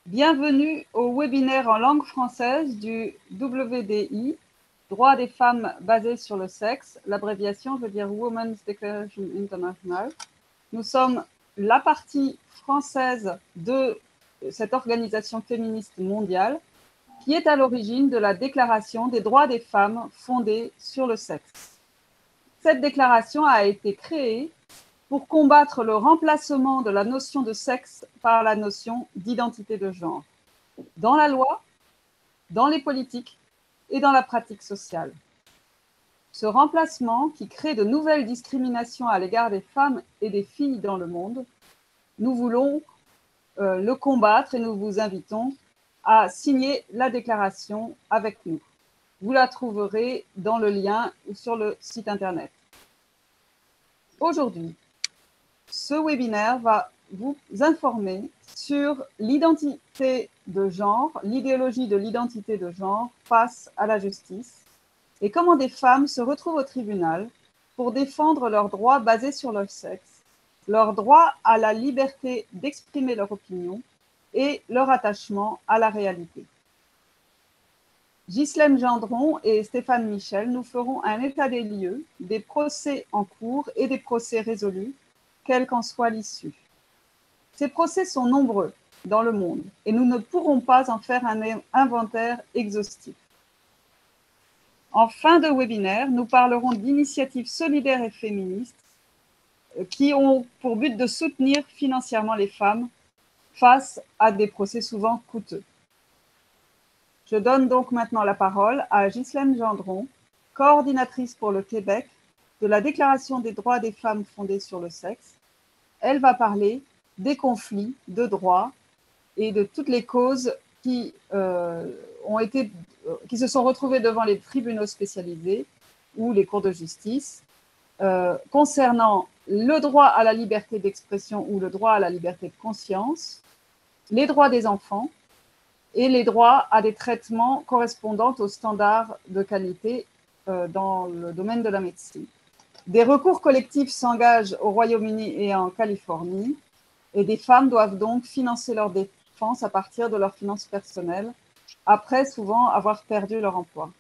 Bienvenue au webinaire en langue française du WDI, Droits des femmes basés sur le sexe. L'abréviation veut dire Women's Declaration International. Nous sommes la partie française de cette organisation féministe mondiale qui est à l'origine de la Déclaration des droits des femmes fondée sur le sexe. Cette déclaration a été créée pour combattre le remplacement de la notion de sexe par la notion d'identité de genre, dans la loi, dans les politiques et dans la pratique sociale. Ce remplacement, qui crée de nouvelles discriminations à l'égard des femmes et des filles dans le monde, nous voulons le combattre et nous vous invitons à signer la déclaration avec nous. Vous la trouverez dans le lien ou sur le site internet. Aujourd'hui, ce webinaire va vous informer sur l'identité de genre, l'idéologie de l'identité de genre face à la justice et comment des femmes se retrouvent au tribunal pour défendre leurs droits basés sur leur sexe, leur droit à la liberté d'exprimer leur opinion et leur attachement à la réalité. Ghislaine Gendron et Stéphane Michel nous feront un état des lieux des procès en cours et des procès résolus, quelle qu'en soit l'issue. Ces procès sont nombreux dans le monde et nous ne pourrons pas en faire un inventaire exhaustif. En fin de webinaire, nous parlerons d'initiatives solidaires et féministes qui ont pour but de soutenir financièrement les femmes face à des procès souvent coûteux. Je donne donc maintenant la parole à Ghislaine Gendron, coordinatrice pour le Québec de la Déclaration des droits des femmes fondée sur le sexe. Elle va parler des conflits de droits et de toutes les causes qui se sont retrouvées devant les tribunaux spécialisés ou les cours de justice concernant le droit à la liberté d'expression ou le droit à la liberté de conscience, les droits des enfants et les droits à des traitements correspondant aux standards de qualité dans le domaine de la médecine. Des recours collectifs s'engagent au Royaume-Uni et en Californie, et des femmes doivent donc financer leur défense à partir de leurs finances personnelles, après souvent avoir perdu leur emploi.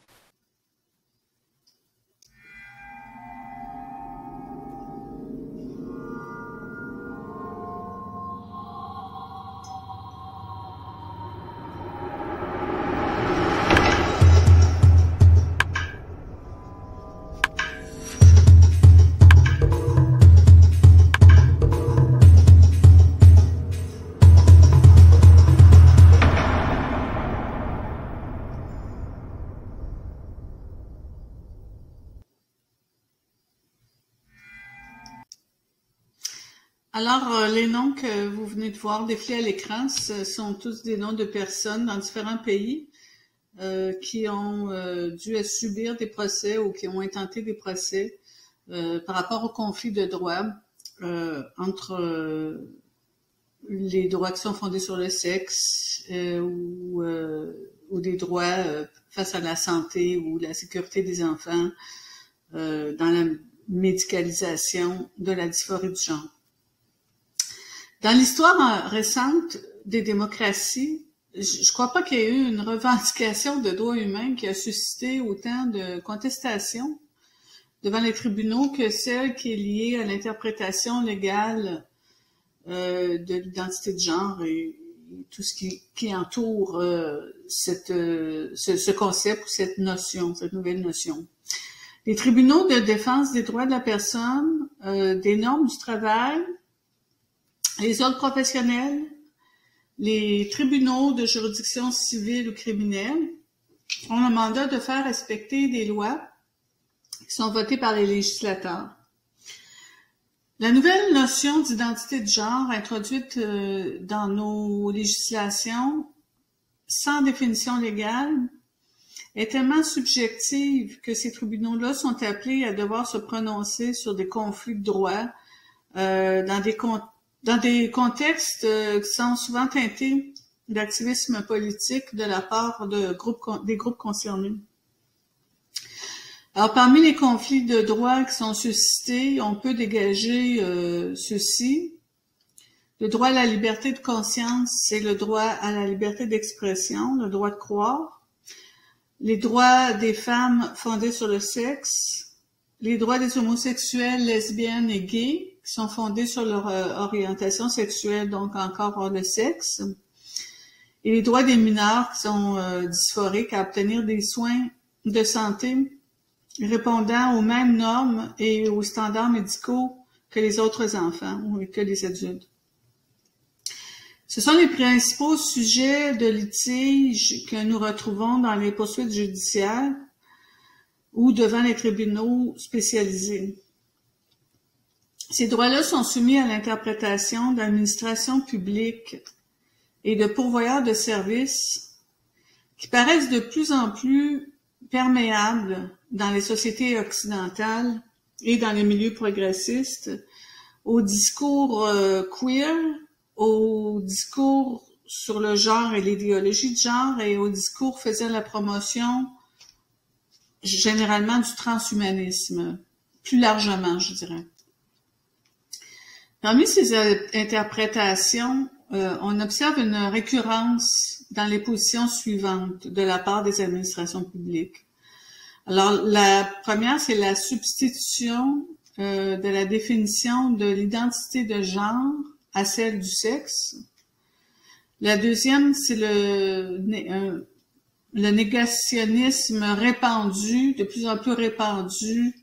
Alors, les noms que vous venez de voir défiler à l'écran, ce sont tous des noms de personnes dans différents pays qui ont dû subir des procès ou qui ont intenté des procès par rapport au conflit de droits entre les droits qui sont fondés sur le sexe ou des droits face à la santé ou la sécurité des enfants dans la médicalisation de la dysphorie du genre. Dans l'histoire récente des démocraties, je crois pas qu'il y ait eu une revendication de droits humains qui a suscité autant de contestations devant les tribunaux que celle qui est liée à l'interprétation légale de l'identité de genre et tout ce qui entoure ce concept ou cette notion, cette nouvelle notion. Les tribunaux de défense des droits de la personne, des normes du travail, les ordres professionnels, les tribunaux de juridiction civile ou criminelle ont le mandat de faire respecter des lois qui sont votées par les législateurs. La nouvelle notion d'identité de genre introduite dans nos législations sans définition légale est tellement subjective que ces tribunaux-là sont appelés à devoir se prononcer sur des conflits de droits dans des contextes qui sont souvent teintés d'activisme politique de la part des groupes concernés. Alors, parmi les conflits de droits qui sont suscités, on peut dégager ceux-ci. Le droit à la liberté de conscience, c'est le droit à la liberté d'expression, le droit de croire. Les droits des femmes fondés sur le sexe. Les droits des homosexuels, lesbiennes et gays, qui sont fondés sur leur orientation sexuelle, donc encore hors le sexe. Et les droits des mineurs qui sont dysphoriques à obtenir des soins de santé répondant aux mêmes normes et aux standards médicaux que les autres enfants ou que les adultes. Ce sont les principaux sujets de litige que nous retrouvons dans les poursuites judiciaires ou devant les tribunaux spécialisés. Ces droits-là sont soumis à l'interprétation d'administrations publiques et de pourvoyeurs de services qui paraissent de plus en plus perméables dans les sociétés occidentales et dans les milieux progressistes au discours queer, au discours sur le genre et l'idéologie de genre et au discours faisant la promotion généralement du transhumanisme, plus largement, je dirais. Parmi ces interprétations, on observe une récurrence dans les positions suivantes de la part des administrations publiques. Alors, la première, c'est la substitution de la définition de l'identité de genre à celle du sexe. La deuxième, c'est le négationnisme répandu, de plus en plus répandu,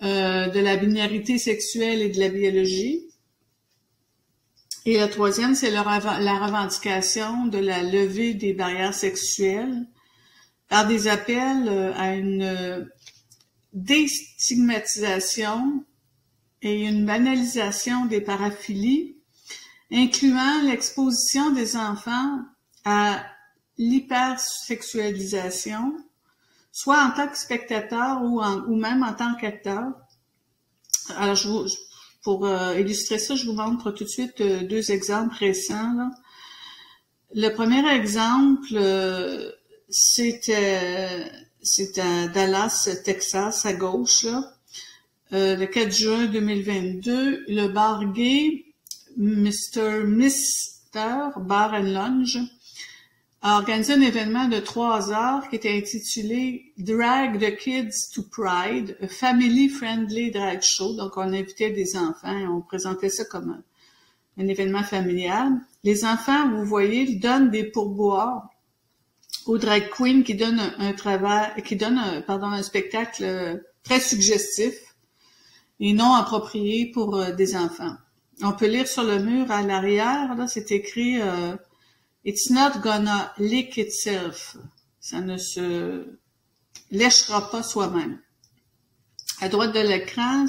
de la binarité sexuelle et de la biologie. Et la troisième, c'est la revendication de la levée des barrières sexuelles par des appels à une déstigmatisation et une banalisation des paraphilies, incluant l'exposition des enfants à l'hypersexualisation, soit en tant que spectateur ou même en tant qu'acteur. Alors, pour illustrer ça, je vous montre tout de suite deux exemples récents, là. Le premier exemple, c'est à Dallas, Texas, à gauche, là. Le 4 juin 2022, le bar gay Mister Bar and Lounge a organisé un événement de 3 heures qui était intitulé Drag the Kids to Pride, a Family Friendly Drag Show. Donc, on invitait des enfants et on présentait ça comme un événement familial. Les enfants, vous voyez, donnent des pourboires aux drag queens qui donnent un spectacle très suggestif et non approprié pour des enfants. On peut lire sur le mur à l'arrière, là, c'est écrit It's not gonna lick itself. Ça ne se léchera pas soi-même. À droite de l'écran,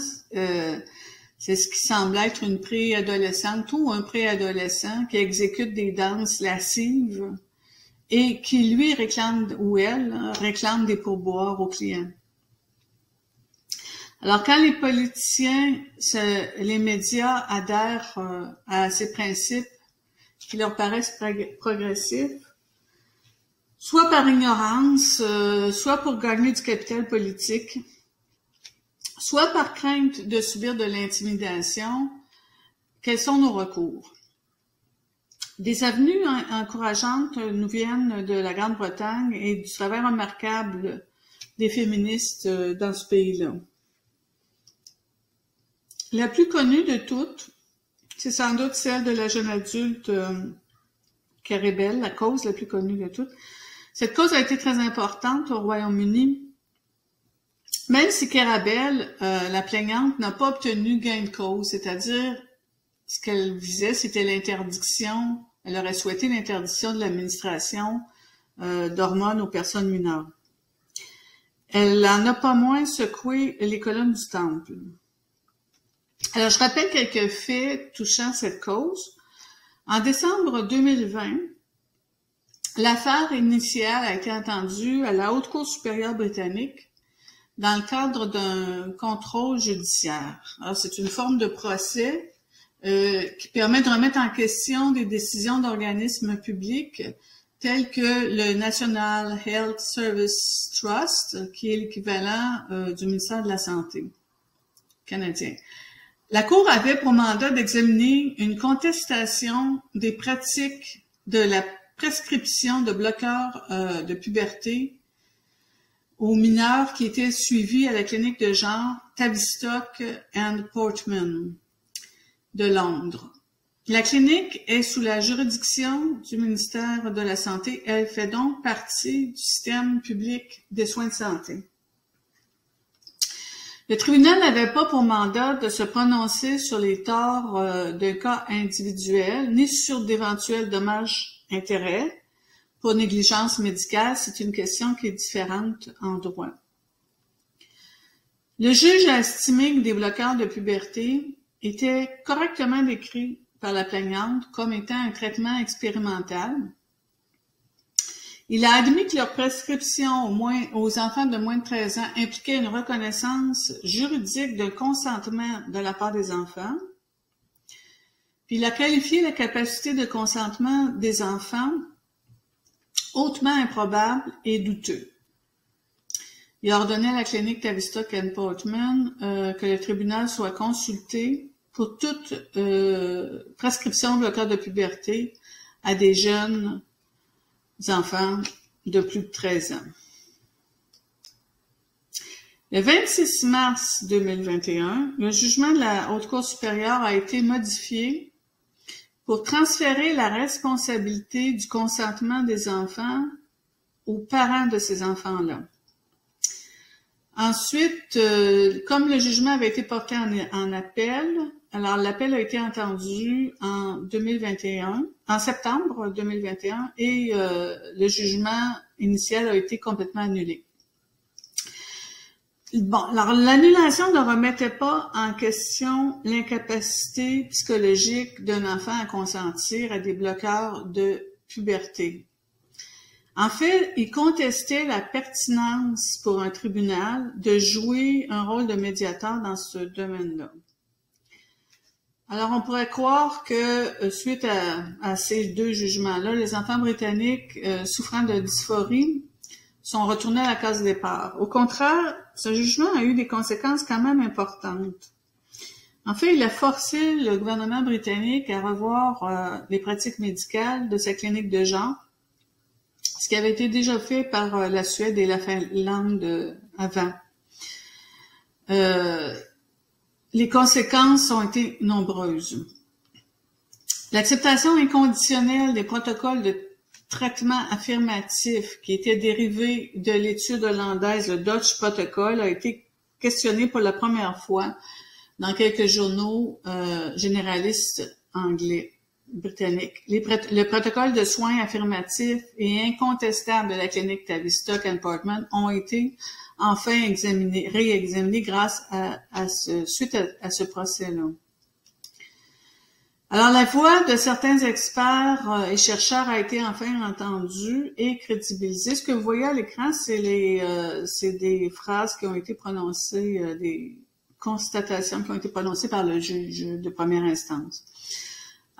c'est ce qui semble être une préadolescente ou un préadolescent qui exécute des danses lascives et qui, lui, réclame des pourboires aux clients. Alors, quand les politiciens, les médias adhèrent à ces principes qui leur paraissent progressifs, soit par ignorance, soit pour gagner du capital politique, soit par crainte de subir de l'intimidation, quels sont nos recours? Des avenues encourageantes nous viennent de la Grande-Bretagne et du travail remarquable des féministes dans ce pays-là. La plus connue de toutes, c'est sans doute celle de la jeune adulte Carrie Bell, la cause la plus connue de toutes. Cette cause a été très importante au Royaume-Uni, même si Carrie Bell, la plaignante, n'a pas obtenu gain de cause, c'est-à-dire ce qu'elle visait, c'était l'interdiction, elle aurait souhaité l'interdiction de l'administration d'hormones aux personnes mineures. Elle n'en a pas moins secoué les colonnes du temple. Alors, je rappelle quelques faits touchant cette cause. En décembre 2020, l'affaire initiale a été entendue à la Haute Cour supérieure britannique dans le cadre d'un contrôle judiciaire. Alors, c'est une forme de procès qui permet de remettre en question des décisions d'organismes publics tels que le National Health Service Trust, qui est l'équivalent du ministère de la Santé canadien. La Cour avait pour mandat d'examiner une contestation des pratiques de la prescription de bloqueurs de puberté aux mineurs qui étaient suivis à la clinique de genre Tavistock and Portman de Londres. La clinique est sous la juridiction du ministère de la Santé. Elle fait donc partie du système public des soins de santé. Le tribunal n'avait pas pour mandat de se prononcer sur les torts d'un cas individuel, ni sur d'éventuels dommages-intérêts pour négligence médicale. C'est une question qui est différente en droit. Le juge a estimé que des bloqueurs de puberté étaient correctement décrits par la plaignante comme étant un traitement expérimental. Il a admis que leur prescription aux enfants de moins de 13 ans impliquait une reconnaissance juridique d'un consentement de la part des enfants. Puis il a qualifié la capacité de consentement des enfants hautement improbable et douteux. Il a ordonné à la clinique Tavistock and Portman que le tribunal soit consulté pour toute prescription de bloqueur de puberté à des jeunes enfants de plus de 13 ans. Le 26 mars 2021, le jugement de la Haute Cour supérieure a été modifié pour transférer la responsabilité du consentement des enfants aux parents de ces enfants-là. Ensuite, comme le jugement avait été porté en appel, alors l'appel a été entendu en 2021, en septembre 2021, et le jugement initial a été complètement annulé. Bon, alors l'annulation ne remettait pas en question l'incapacité psychologique d'un enfant à consentir à des bloqueurs de puberté. En fait, il contestait la pertinence pour un tribunal de jouer un rôle de médiateur dans ce domaine-là. Alors, on pourrait croire que suite à ces deux jugements-là, les enfants britanniques souffrant de dysphorie sont retournés à la case départ. Au contraire, ce jugement a eu des conséquences quand même importantes. En fait, il a forcé le gouvernement britannique à revoir les pratiques médicales de sa clinique de genre, ce qui avait été déjà fait par la Suède et la Finlande avant. Les conséquences ont été nombreuses. L'acceptation inconditionnelle des protocoles de traitement affirmatif qui étaient dérivés de l'étude hollandaise, le Dutch Protocol, a été questionné pour la première fois dans quelques journaux généralistes anglais, britanniques. Le protocole de soins affirmatifs et incontestables de la clinique Tavistock and Portman ont été enfin réexaminés grâce suite à ce procès-là. Alors, la voix de certains experts et chercheurs a été enfin entendue et crédibilisée. Ce que vous voyez à l'écran, c'est des phrases qui ont été prononcées, des constatations qui ont été prononcées par le juge de première instance.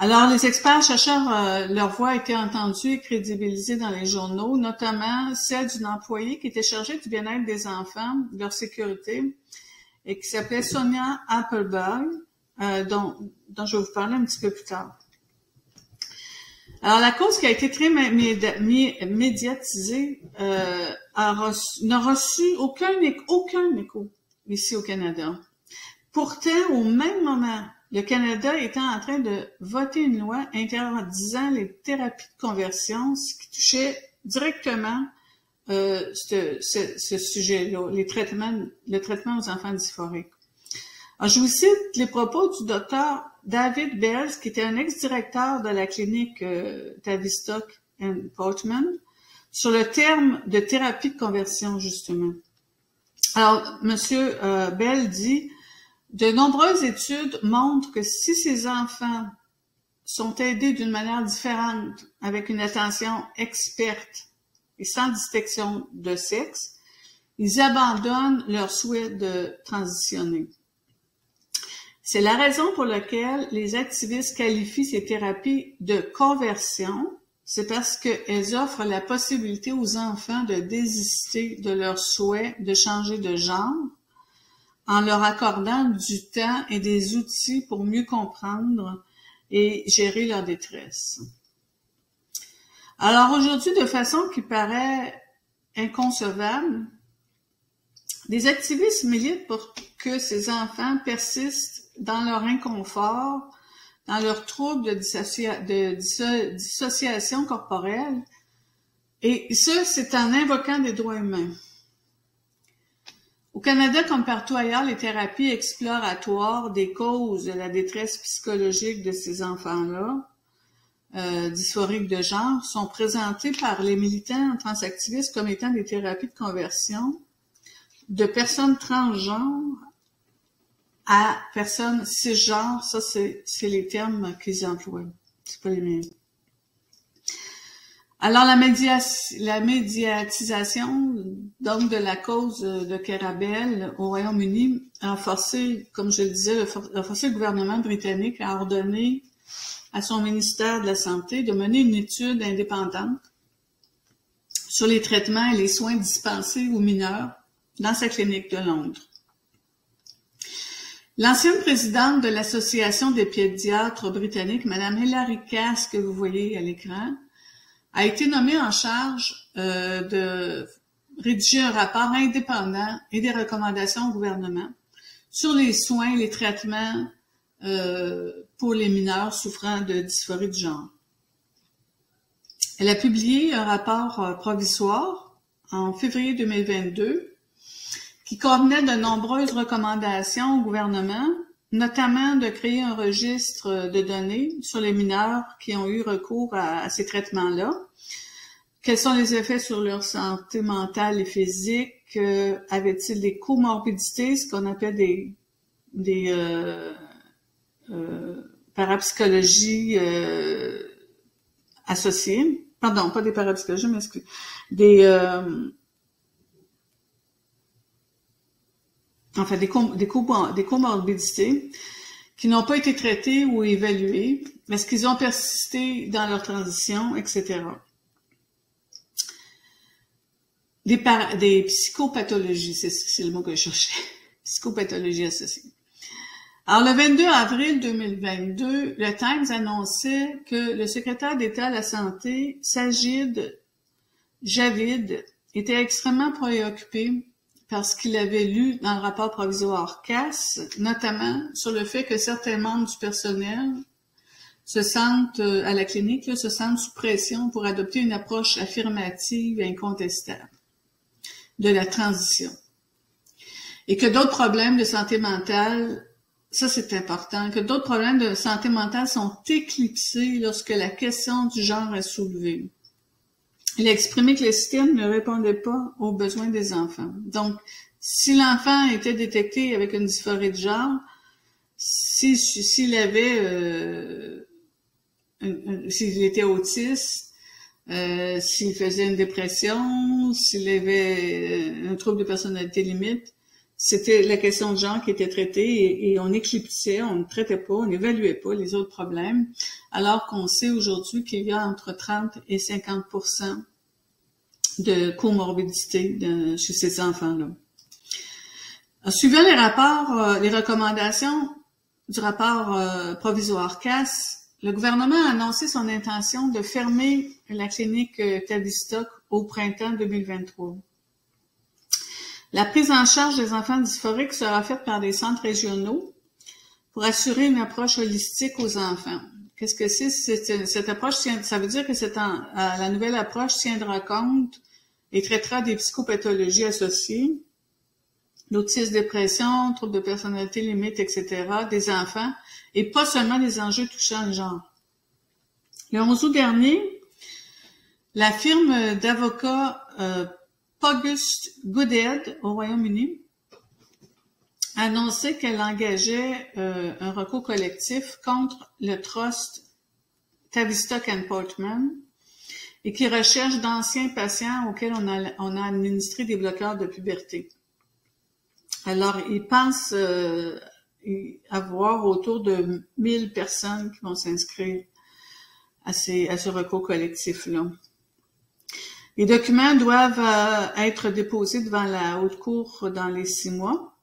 Alors, les experts chercheurs, leur voix a été entendue et crédibilisée dans les journaux, notamment celle d'une employée qui était chargée du bien-être des enfants, de leur sécurité, et qui s'appelait Sonia Applebaum, dont je vais vous parler un petit peu plus tard. Alors, la cause qui a été très médiatisée n'a reçu aucun écho ici au Canada. Pourtant, au même moment, le Canada était en train de voter une loi interdisant les thérapies de conversion, ce qui touchait directement ce sujet-là, le traitement aux enfants dysphoriques. Alors, je vous cite les propos du docteur David Bells, qui était un ex-directeur de la clinique Tavistock and Portman, sur le terme de thérapie de conversion, justement. Alors, Monsieur Bell dit: de nombreuses études montrent que si ces enfants sont aidés d'une manière différente, avec une attention experte et sans distinction de sexe, ils abandonnent leur souhait de transitionner. C'est la raison pour laquelle les activistes qualifient ces thérapies de conversion. C'est parce qu'elles offrent la possibilité aux enfants de désister de leur souhait de changer de genre en leur accordant du temps et des outils pour mieux comprendre et gérer leur détresse. Alors aujourd'hui, de façon qui paraît inconcevable, des activistes militent pour que ces enfants persistent dans leur inconfort, dans leurs troubles de dissociation corporelle, et ça, c'est en invoquant des droits humains. Au Canada, comme partout ailleurs, les thérapies exploratoires des causes de la détresse psychologique de ces enfants-là, dysphoriques de genre, sont présentées par les militants transactivistes comme étant des thérapies de conversion de personnes transgenres à personnes cisgenres. Ça, c'est les termes qu'ils emploient. C'est pas les miens. Alors, la médiatisation donc de la cause de Kerabel au Royaume-Uni a forcé, comme je le disais, a forcé le gouvernement britannique à ordonner à son ministère de la Santé de mener une étude indépendante sur les traitements et les soins dispensés aux mineurs dans sa clinique de Londres. L'ancienne présidente de l'Association des pédiatres britanniques, Mme Hilary Cass, que vous voyez à l'écran, a été nommée en charge de rédiger un rapport indépendant et des recommandations au gouvernement sur les soins et les traitements pour les mineurs souffrant de dysphorie de genre. Elle a publié un rapport provisoire en février 2022 qui contenait de nombreuses recommandations au gouvernement, notamment de créer un registre de données sur les mineurs qui ont eu recours à ces traitements-là. Quels sont les effets sur leur santé mentale et physique? Avaient-ils des comorbidités, ce qu'on appelle des parapsychologies associées? Pardon, pas des parapsychologies, mais des comorbidités qui n'ont pas été traitées ou évaluées, est-ce qu'ils ont persisté dans leur transition, etc. Des psychopathologies, c'est le mot que je cherchais, psychopathologies associées. Alors, le 22 avril 2022, le Times annonçait que le secrétaire d'État à la Santé, Sajid Javid, était extrêmement préoccupé parce qu'il avait lu dans le rapport provisoire Cass, notamment sur le fait que certains membres du personnel se sentent, à la clinique, se sentent sous pression pour adopter une approche affirmative et incontestable de la transition. Et que d'autres problèmes de santé mentale, ça c'est important, que d'autres problèmes de santé mentale sont éclipsés lorsque la question du genre est soulevée. Il a exprimé que le système ne répondait pas aux besoins des enfants. Donc, si l'enfant était détecté avec une dysphorie de genre, s'il avait, s'il était autiste, s'il faisait une dépression, s'il avait un trouble de personnalité limite, c'était la question de genre qui était traitée et on éclipsait, on ne traitait pas, on n'évaluait pas les autres problèmes, alors qu'on sait aujourd'hui qu'il y a entre 30 et 50% de comorbidité chez ces enfants-là. Suivant les recommandations du rapport provisoire Cass, le gouvernement a annoncé son intention de fermer la clinique Tavistock au printemps 2023. La prise en charge des enfants dysphoriques sera faite par des centres régionaux pour assurer une approche holistique aux enfants. Qu'est-ce que c'est? Cette approche, ça veut dire que la nouvelle approche tiendra compte et traitera des psychopathologies associées, l'autisme, dépression, troubles de personnalité limite, etc., des enfants, et pas seulement des enjeux touchant le genre. Le 11 août dernier, la firme d'avocats Pugust Goodhead au Royaume-Uni a annoncé qu'elle engageait un recours collectif contre le trust Tavistock and Portman et qui recherche d'anciens patients auxquels on a administré des bloqueurs de puberté. Alors, ils pensent avoir autour de 1000 personnes qui vont s'inscrire à ce recours collectif-là. Les documents doivent être déposés devant la Haute Cour dans les 6 mois.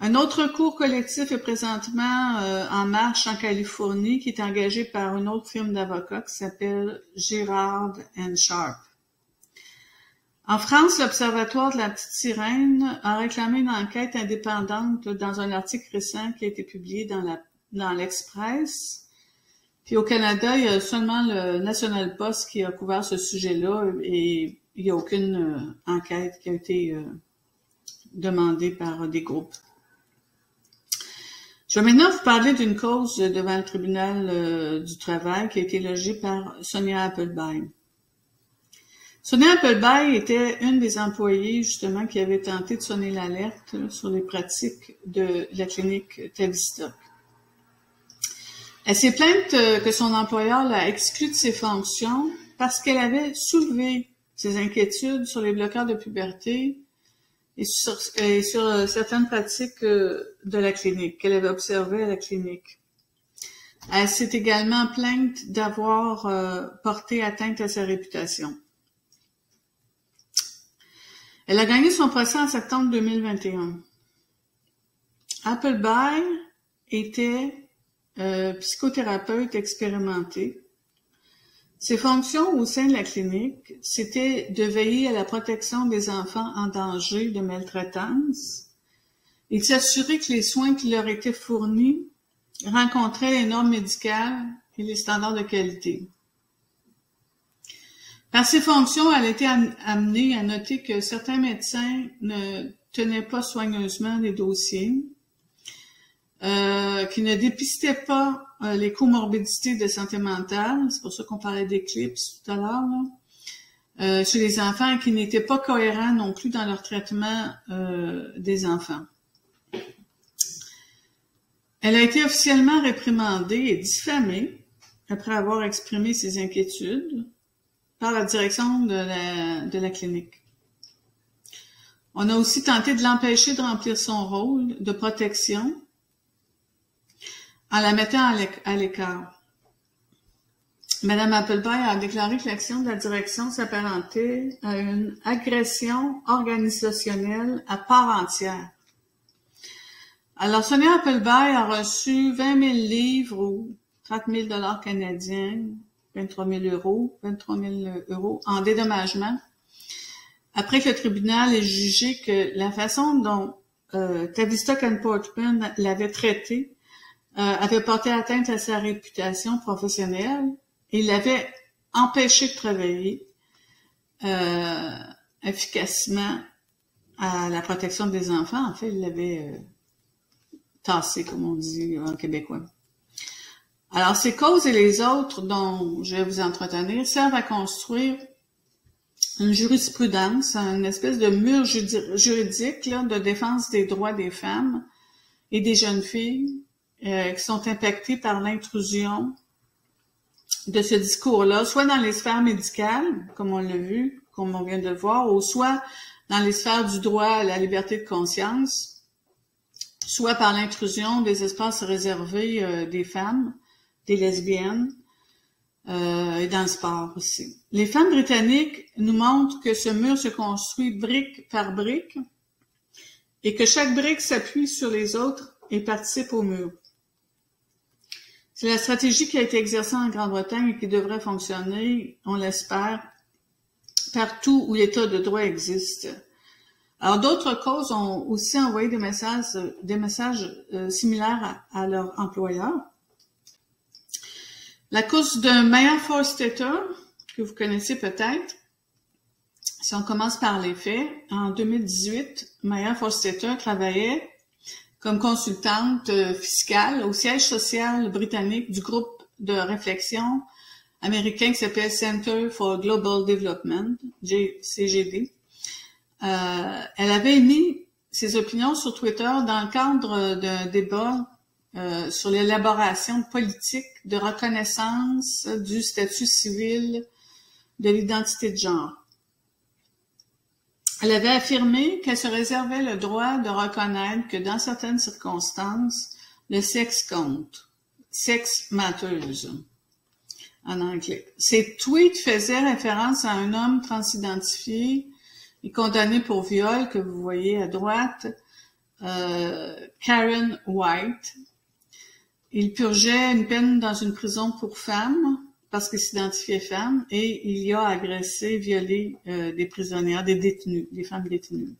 Un autre recours collectif est présentement en marche en Californie, qui est engagé par une autre firme d'avocats qui s'appelle Girard & Sharp. En France, l'Observatoire de la Petite Sirène a réclamé une enquête indépendante dans un article récent qui a été publié dans l'Express. Puis au Canada, il y a seulement le National Post qui a couvert ce sujet-là et il n'y a aucune enquête qui a été demandée par des groupes. Je vais maintenant vous parler d'une cause devant le tribunal du travail qui a été logée par Sonia Appleby. Sonia Appleby était une des employées, justement, qui avait tenté de sonner l'alerte sur les pratiques de la clinique Tavistock. Elle s'est plainte que son employeur l'a exclue de ses fonctions parce qu'elle avait soulevé ses inquiétudes sur les bloqueurs de puberté et sur certaines pratiques de la clinique qu'elle avait observées à la clinique. Elle s'est également plainte d'avoir porté atteinte à sa réputation. Elle a gagné son procès en septembre 2021. Appleby était psychothérapeute expérimenté. Ses fonctions au sein de la clinique, c'était de veiller à la protection des enfants en danger de maltraitance et de s'assurer que les soins qui leur étaient fournis rencontraient les normes médicales et les standards de qualité. Par ses fonctions, elle a été amenée à noter que certains médecins ne tenaient pas soigneusement les dossiers, qui ne dépistaient pas les comorbidités de santé mentale, c'est pour ça qu'on parlait d'éclipse tout à l'heure, chez les enfants, et qui n'étaient pas cohérents non plus dans leur traitement des enfants. Elle a été officiellement réprimandée et diffamée après avoir exprimé ses inquiétudes par la direction de la clinique. On a aussi tenté de l'empêcher de remplir son rôle de protection en la mettant à l'écart. Madame Appleby a déclaré que l'action de la direction s'apparentait à une agression organisationnelle à part entière. Alors, Sonia Appleby a reçu 20 000 livres ou 30 000 $ canadiens, 23 000 euros en dédommagement, après que le tribunal ait jugé que la façon dont Tavistock & Portman l'avait traité avait porté atteinte à sa réputation professionnelle et l'avait empêché de travailler efficacement à la protection des enfants. En fait, il l'avait tassé, comme on dit en québécois. Alors, ces causes et les autres dont je vais vous entretenir servent à construire une jurisprudence, une espèce de mur juridique là, de défense des droits des femmes et des jeunes filles qui sont impactées par l'intrusion de ce discours-là, soit dans les sphères médicales, comme on l'a vu, comme on vient de le voir, ou soit dans les sphères du droit à la liberté de conscience, soit par l'intrusion des espaces réservés des femmes, des lesbiennes, et dans le sport aussi. Les femmes britanniques nous montrent que ce mur se construit brique par brique et que chaque brique s'appuie sur les autres et participe au mur. C'est la stratégie qui a été exercée en Grande-Bretagne et qui devrait fonctionner, on l'espère, partout où l'état de droit existe. Alors, d'autres causes ont aussi envoyé des messages similaires à leur employeur. La cause de Maya Forstater, que vous connaissez peut-être, si on commence par les faits, en 2018, Maya Forstater travaillait comme consultante fiscale au siège social britannique du groupe de réflexion américain qui s'appelle Center for Global Development, CGD. Elle avait émis ses opinions sur Twitter dans le cadre d'un débat sur l'élaboration politique de reconnaissance du statut civil de l'identité de genre. Elle avait affirmé qu'elle se réservait le droit de reconnaître que dans certaines circonstances, le sexe compte. Sex matters, en anglais. Ces tweets faisaient référence à un homme transidentifié et condamné pour viol, que vous voyez à droite, Karen White. Il purgeait une peine dans une prison pour femmes parce qu'il s'identifiait femme et il y a agressé, violé des prisonnières, des femmes détenues.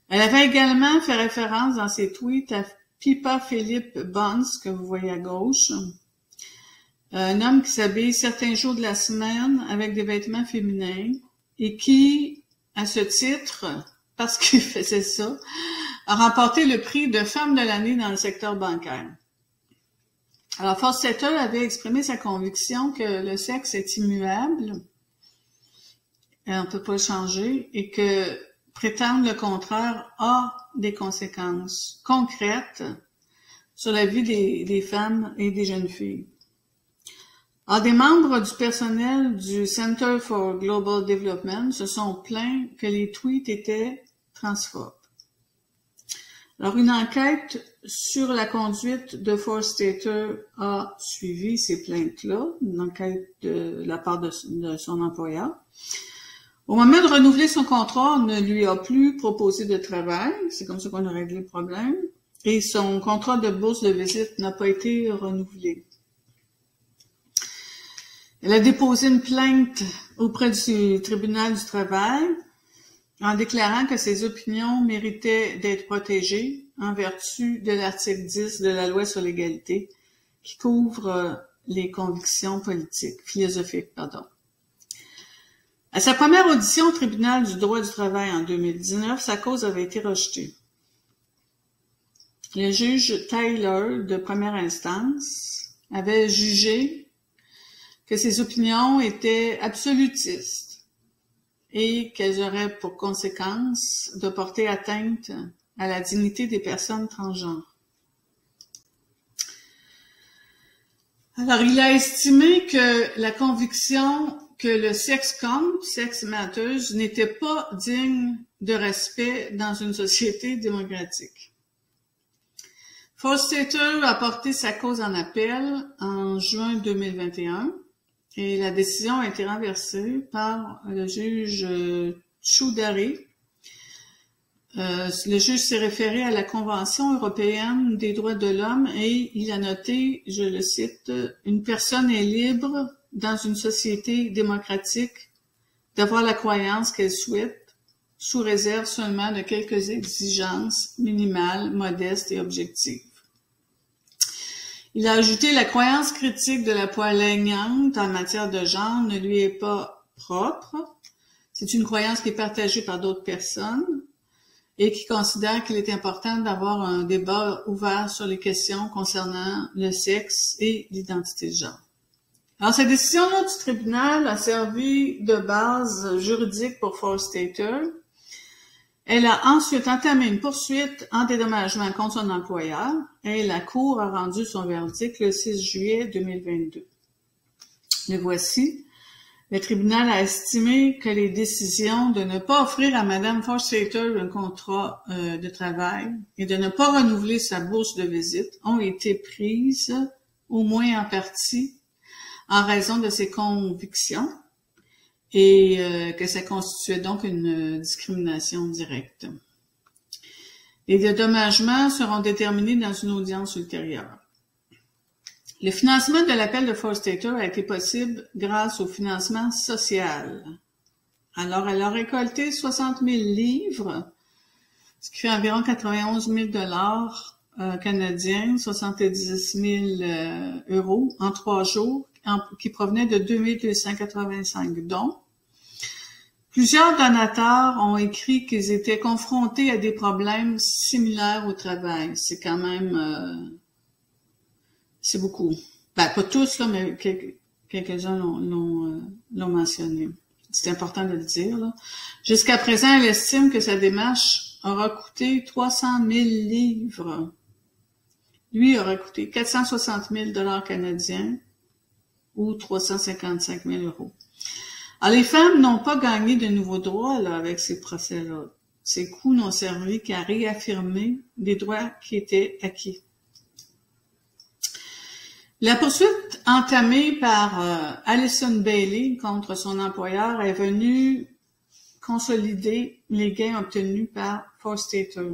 Elle avait également fait référence dans ses tweets à Pippa Philip Bonds, que vous voyez à gauche, un homme qui s'habille certains jours de la semaine avec des vêtements féminins et qui, à ce titre, parce qu'il faisait ça, a remporté le prix de femme de l'année dans le secteur bancaire. Alors, Forstater avait exprimé sa conviction que le sexe est immuable, et on ne peut pas le changer, et que prétendre le contraire a des conséquences concrètes sur la vie des femmes et des jeunes filles. Alors, des membres du personnel du Center for Global Development se sont plaints que les tweets étaient transphobes. Alors, une enquête sur la conduite de Forstater a suivi ces plaintes-là, une enquête de la part de son employeur. Au moment de renouveler son contrat, on ne lui a plus proposé de travail, c'est comme ça qu'on a réglé le problème, et son contrat de bourse de visite n'a pas été renouvelé. Elle a déposé une plainte auprès du tribunal du travail en déclarant que ses opinions méritaient d'être protégées en vertu de l'article 10 de la loi sur l'égalité qui couvre les convictions philosophiques. À sa première audition au tribunal du droit du travail en 2019, sa cause avait été rejetée. Le juge Tyler, de première instance, avait jugé que ses opinions étaient absolutistes et qu'elles auraient pour conséquence de porter atteinte à la dignité des personnes transgenres. Alors, il a estimé que la conviction que le sexe compte, sexe matters, n'était pas digne de respect dans une société démocratique. Forstater a porté sa cause en appel en juin 2021 et la décision a été renversée par le juge Choudary. Le juge s'est référé à la Convention européenne des droits de l'homme et il a noté, je le cite, « Une personne est libre dans une société démocratique d'avoir la croyance qu'elle souhaite, sous réserve seulement de quelques exigences minimales, modestes et objectives. » Il a ajouté « La croyance critique de la poignante en matière de genre ne lui est pas propre. C'est une croyance qui est partagée par d'autres personnes et qui considère qu'il est important d'avoir un débat ouvert sur les questions concernant le sexe et l'identité de genre. » Alors, cette décision-là du tribunal a servi de base juridique pour Forstater. Elle a ensuite entamé une poursuite en dédommagement contre son employeur et la Cour a rendu son verdict le 6 juillet 2022. Le voici. Le tribunal a estimé que les décisions de ne pas offrir à Mme Forstater un contrat de travail et de ne pas renouveler sa bourse de visite ont été prises, au moins en partie, en raison de ses convictions et que ça constituait donc une discrimination directe. Les dédommagements seront déterminés dans une audience ultérieure. Le financement de l'appel de Forstater a été possible grâce au financement social. Alors, elle a récolté 60 000 livres, ce qui fait environ 91 000 dollars canadiens, 70 000 euros en 3 jours, qui provenaient de 2285 dons. Plusieurs donateurs ont écrit qu'ils étaient confrontés à des problèmes similaires au travail. C'est quand même... c'est beaucoup. Ben, pas tous, là, mais quelques-uns l'ont mentionné. C'est important de le dire, là. Jusqu'à présent, elle estime que sa démarche aura coûté 300 000 livres. Lui aura coûté 460 000 dollars canadiens ou 355 000 euros. Alors, les femmes n'ont pas gagné de nouveaux droits là, avec ces procès-là. Ces coûts n'ont servi qu'à réaffirmer des droits qui étaient acquis. La poursuite entamée par Alison Bailey contre son employeur est venue consolider les gains obtenus par Forstater.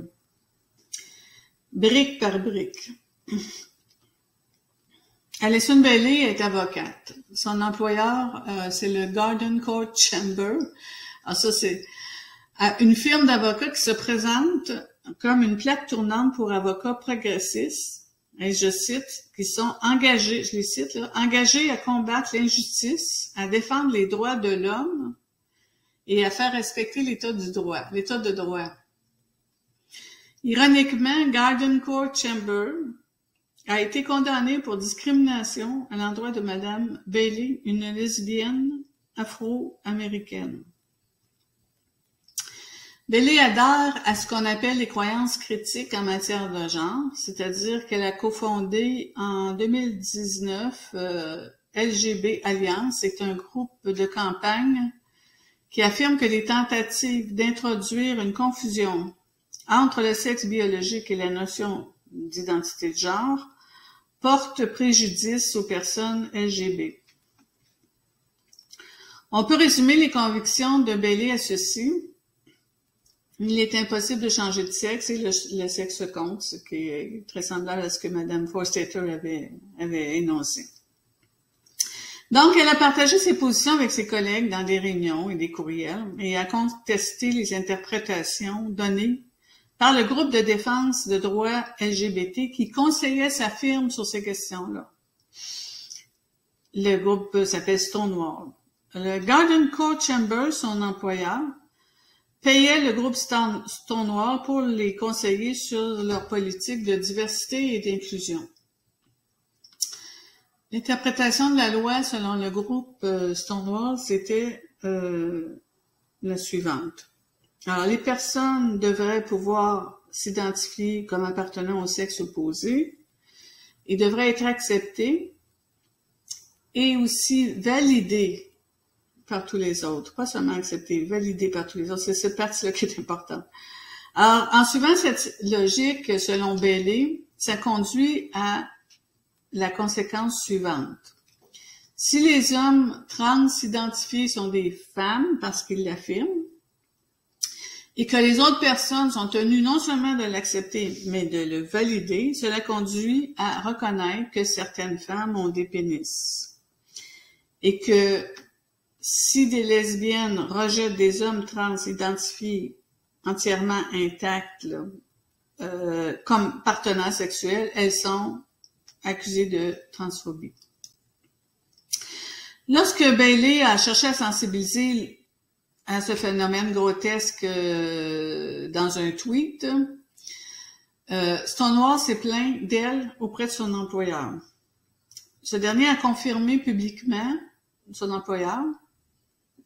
brique par brique. Alison Bailey est avocate. Son employeur, c'est le Garden Court Chamber. Alors ça, c'est une firme d'avocats qui se présente comme une plaque tournante pour avocats progressistes, et je cite, qui sont engagés, je les cite là, engagés à combattre l'injustice, à défendre les droits de l'homme et à faire respecter l'état de droit. Ironiquement, Garden Court Chamber a été condamné pour discrimination à l'endroit de Madame Bailey, une lesbienne afro-américaine. Bailey adhère à ce qu'on appelle les croyances critiques en matière de genre, c'est-à-dire qu'elle a cofondé en 2019 LGB Alliance, c'est un groupe de campagne qui affirme que les tentatives d'introduire une confusion entre le sexe biologique et la notion d'identité de genre portent préjudice aux personnes LGBT. On peut résumer les convictions de Bailey à ceci. Il est impossible de changer de sexe et le sexe compte, ce qui est très semblable à ce que Mme Forstater avait énoncé. Donc, elle a partagé ses positions avec ses collègues dans des réunions et des courriels et a contesté les interprétations données par le groupe de défense de droits LGBT qui conseillait sa firme sur ces questions-là. Le groupe s'appelle Stonewall. Le Garden Court Chamber, son employeur, payait le groupe Stonewall pour les conseiller sur leur politique de diversité et d'inclusion. L'interprétation de la loi selon le groupe Stonewall, c'était la suivante. Alors, les personnes devraient pouvoir s'identifier comme appartenant au sexe opposé et devraient être acceptées et aussi validées par tous les autres. Pas seulement acceptées, validées par tous les autres. C'est cette partie-là qui est importante. Alors, en suivant cette logique, selon Bailey, ça conduit à la conséquence suivante. Si les hommes trans identifiés sont des femmes, parce qu'ils l'affirment, et que les autres personnes sont tenues non seulement de l'accepter, mais de le valider, cela conduit à reconnaître que certaines femmes ont des pénis. Et que si des lesbiennes rejettent des hommes trans identifiés entièrement intacts comme partenaires sexuels, elles sont accusées de transphobie. Lorsque Bailey a cherché à sensibiliser à ce phénomène grotesque dans un tweet, Stonewall s'est plaint d'elle auprès de son employeur. Ce dernier a confirmé publiquement, son employeur,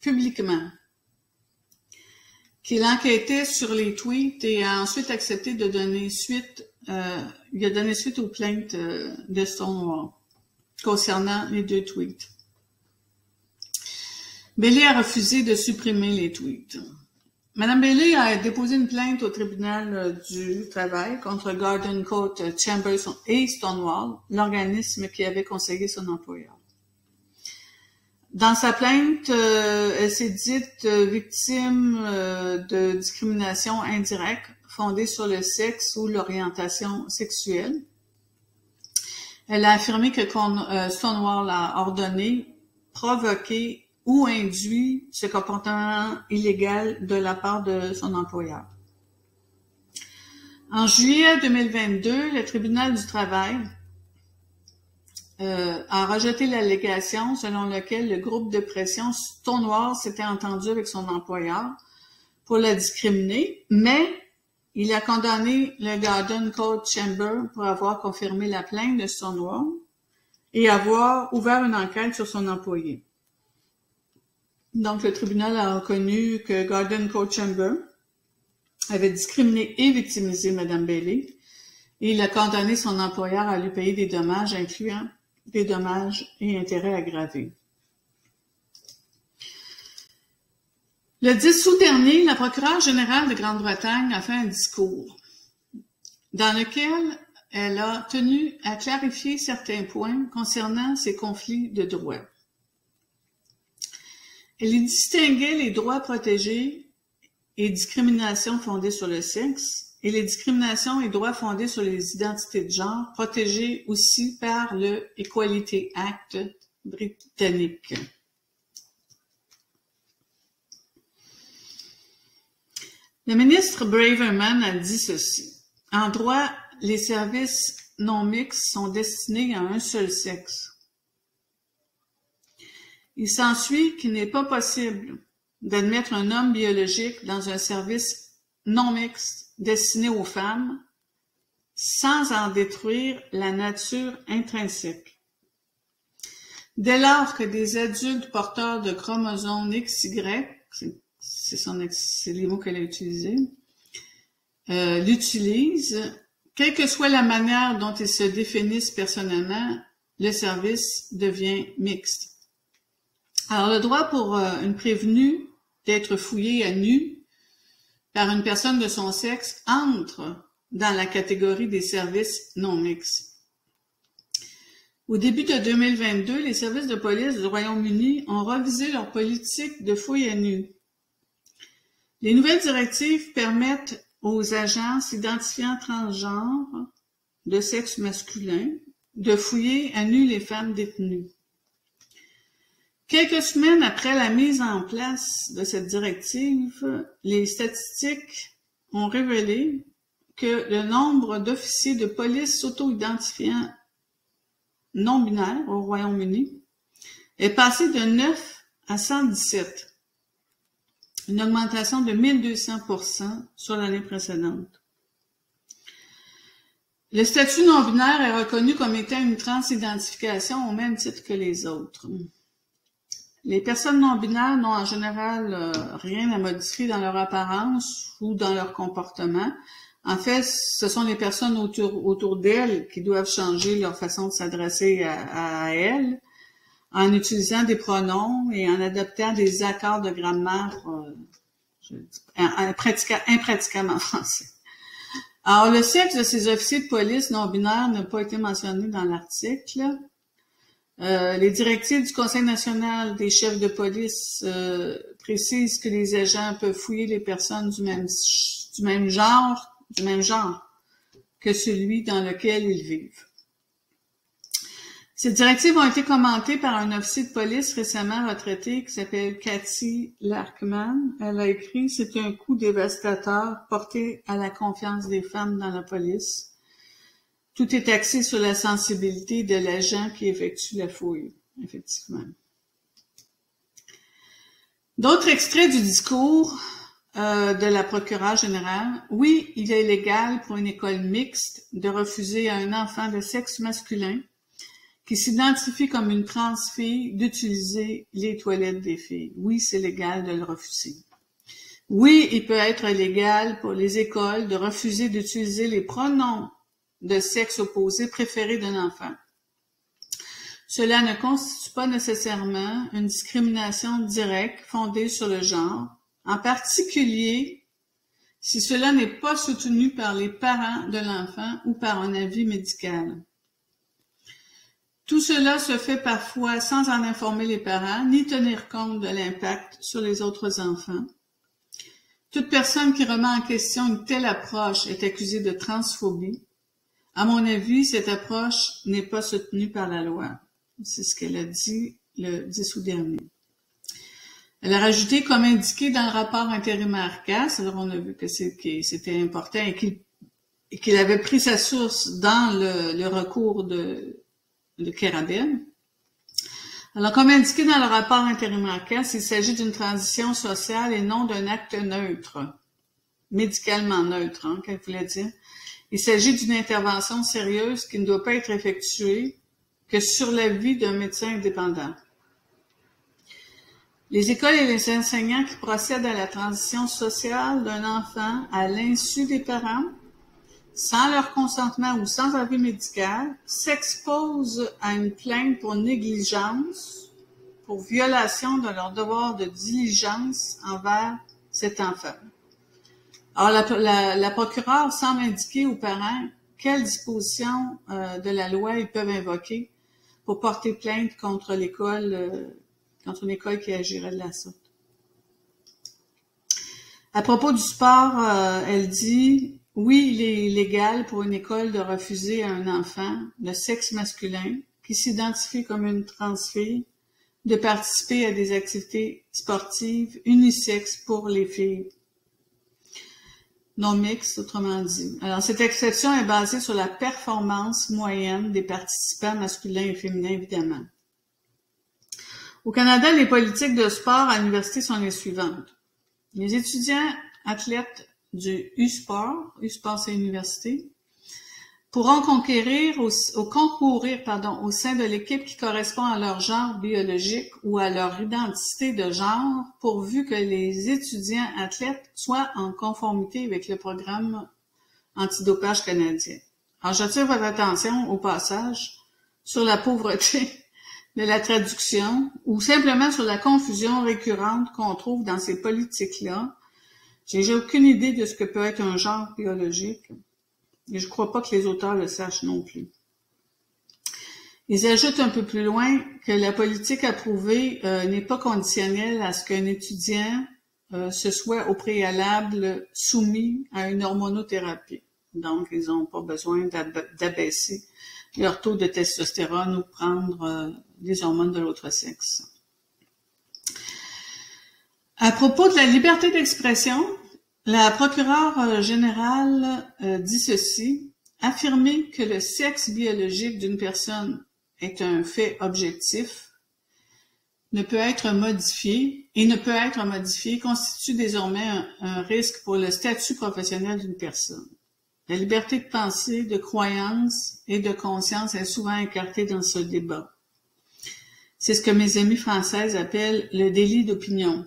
publiquement, qu'il enquêtait sur les tweets et a ensuite accepté de donner suite, il a donné suite aux plaintes de Stonewall concernant les deux tweets. Bailey a refusé de supprimer les tweets. Madame Bailey a déposé une plainte au tribunal du travail contre Garden Court Chamber et Stonewall, l'organisme qui avait conseillé son employeur. Dans sa plainte, elle s'est dite victime de discrimination indirecte fondée sur le sexe ou l'orientation sexuelle. Elle a affirmé que Stonewall a ordonné, provoqué ou induit ce comportement illégal de la part de son employeur. En juillet 2022, le tribunal du travail a rejeté l'allégation selon laquelle le groupe de pression Stonewall s'était entendu avec son employeur pour la discriminer, mais il a condamné le Garden Court Chamber pour avoir confirmé la plainte de Stonewall et avoir ouvert une enquête sur son employé. Donc, le tribunal a reconnu que Garden Court Chamber avait discriminé et victimisé Mme Bailey et il a condamné son employeur à lui payer des dommages incluant des dommages et intérêts aggravés. Le 10 août dernier, la procureure générale de Grande-Bretagne a fait un discours dans lequel elle a tenu à clarifier certains points concernant ces conflits de droits. Elle y distinguait les droits protégés et discrimination fondée sur le sexe et les discriminations et droits fondés sur les identités de genre, protégés aussi par le Equality Act britannique. Le ministre Braverman a dit ceci. En droit, les services non mixtes sont destinés à un seul sexe. Il s'ensuit qu'il n'est pas possible d'admettre un homme biologique dans un service non mixte destiné aux femmes sans en détruire la nature intrinsèque. Dès lors que des adultes porteurs de chromosomes XY, c'est les mots qu'elle a utilisés, l'utilisent, quelle que soit la manière dont ils se définissent personnellement, le service devient mixte. Alors, le droit pour une prévenue d'être fouillée à nu par une personne de son sexe entre dans la catégorie des services non mixtes. Au début de 2022, les services de police du Royaume-Uni ont revisé leur politique de fouille à nu. Les nouvelles directives permettent aux agents s'identifiant transgenres de sexe masculin de fouiller à nu les femmes détenues. Quelques semaines après la mise en place de cette directive, les statistiques ont révélé que le nombre d'officiers de police s'auto-identifiant non-binaires au Royaume-Uni est passé de 9 à 117. Une augmentation de 1200% sur l'année précédente. Le statut non-binaire est reconnu comme étant une transidentification au même titre que les autres. Les personnes non-binaires n'ont en général rien à modifier dans leur apparence ou dans leur comportement. En fait, ce sont les personnes autour d'elles qui doivent changer leur façon de s'adresser à elles, en utilisant des pronoms et en adoptant des accords de grammaire impraticables en français. Alors, le sexe de ces officiers de police non-binaires n'a pas été mentionné dans l'article. Les directives du Conseil national des chefs de police précisent que les agents peuvent fouiller les personnes du même genre que celui dans lequel ils vivent. Ces directives ont été commentées par un officier de police récemment retraité qui s'appelle Cathy Larkman. Elle a écrit « C'est un coup dévastateur porté à la confiance des femmes dans la police. Tout est axé sur la sensibilité de l'agent qui effectue la fouille. » Effectivement. D'autres extraits du discours de la procureure générale. Oui, il est légal pour une école mixte de refuser à un enfant de sexe masculin qui s'identifie comme une transfille d'utiliser les toilettes des filles. Oui, c'est légal de le refuser. Oui, il peut être légal pour les écoles de refuser d'utiliser les pronoms de sexe opposé préférés d'un enfant. Cela ne constitue pas nécessairement une discrimination directe fondée sur le genre, en particulier si cela n'est pas soutenu par les parents de l'enfant ou par un avis médical. Tout cela se fait parfois sans en informer les parents, ni tenir compte de l'impact sur les autres enfants. Toute personne qui remet en question une telle approche est accusée de transphobie. À mon avis, cette approche n'est pas soutenue par la loi. C'est ce qu'elle a dit le 10 août dernier. Elle a rajouté, comme indiqué dans le rapport intérimaire CAS, alors on a vu que c'était important et qu'il avait pris sa source dans le recours de Kerabel. Alors, comme indiqué dans le rapport intérimaire CAS, il s'agit d'une transition sociale et non d'un acte neutre, médicalement neutre, qu'elle voulait dire. Il s'agit d'une intervention sérieuse qui ne doit pas être effectuée que sur l'avis d'un médecin indépendant. Les écoles et les enseignants qui procèdent à la transition sociale d'un enfant à l'insu des parents, sans leur consentement ou sans avis médical, s'exposent à une plainte pour négligence, pour violation de leur devoir de diligence envers cet enfant. Alors, la procureure semble indiquer aux parents quelles dispositions de la loi ils peuvent invoquer pour porter plainte contre l'école, contre une école qui agirait de la sorte. À propos du sport, elle dit « Oui, il est illégal pour une école de refuser à un enfant de sexe masculin qui s'identifie comme une transfille de participer à des activités sportives unisexes pour les filles. Non mixtes, autrement dit. Alors, cette exception est basée sur la performance moyenne des participants masculins et féminins, évidemment. Au Canada, les politiques de sport à l'université sont les suivantes. Les étudiants athlètes du U-Sport c'est université, pourront concourir au sein de l'équipe qui correspond à leur genre biologique ou à leur identité de genre, pourvu que les étudiants athlètes soient en conformité avec le programme antidopage canadien. Alors, j'attire votre attention au passage sur la pauvreté de la traduction ou simplement sur la confusion récurrente qu'on trouve dans ces politiques-là. J'ai aucune idée de ce que peut être un genre biologique. Et je ne crois pas que les auteurs le sachent non plus. Ils ajoutent un peu plus loin que la politique approuvée n'est pas conditionnelle à ce qu'un étudiant se soit au préalable soumis à une hormonothérapie. Donc, ils n'ont pas besoin d'abaisser leur taux de testostérone ou prendre des hormones de l'autre sexe. À propos de la liberté d'expression, la procureure générale dit ceci: affirmer que le sexe biologique d'une personne est un fait objectif ne peut être modifié constitue désormais un risque pour le statut professionnel d'une personne. La liberté de pensée, de croyance et de conscience est souvent écartée dans ce débat. C'est ce que mes amies françaises appellent le délit d'opinion.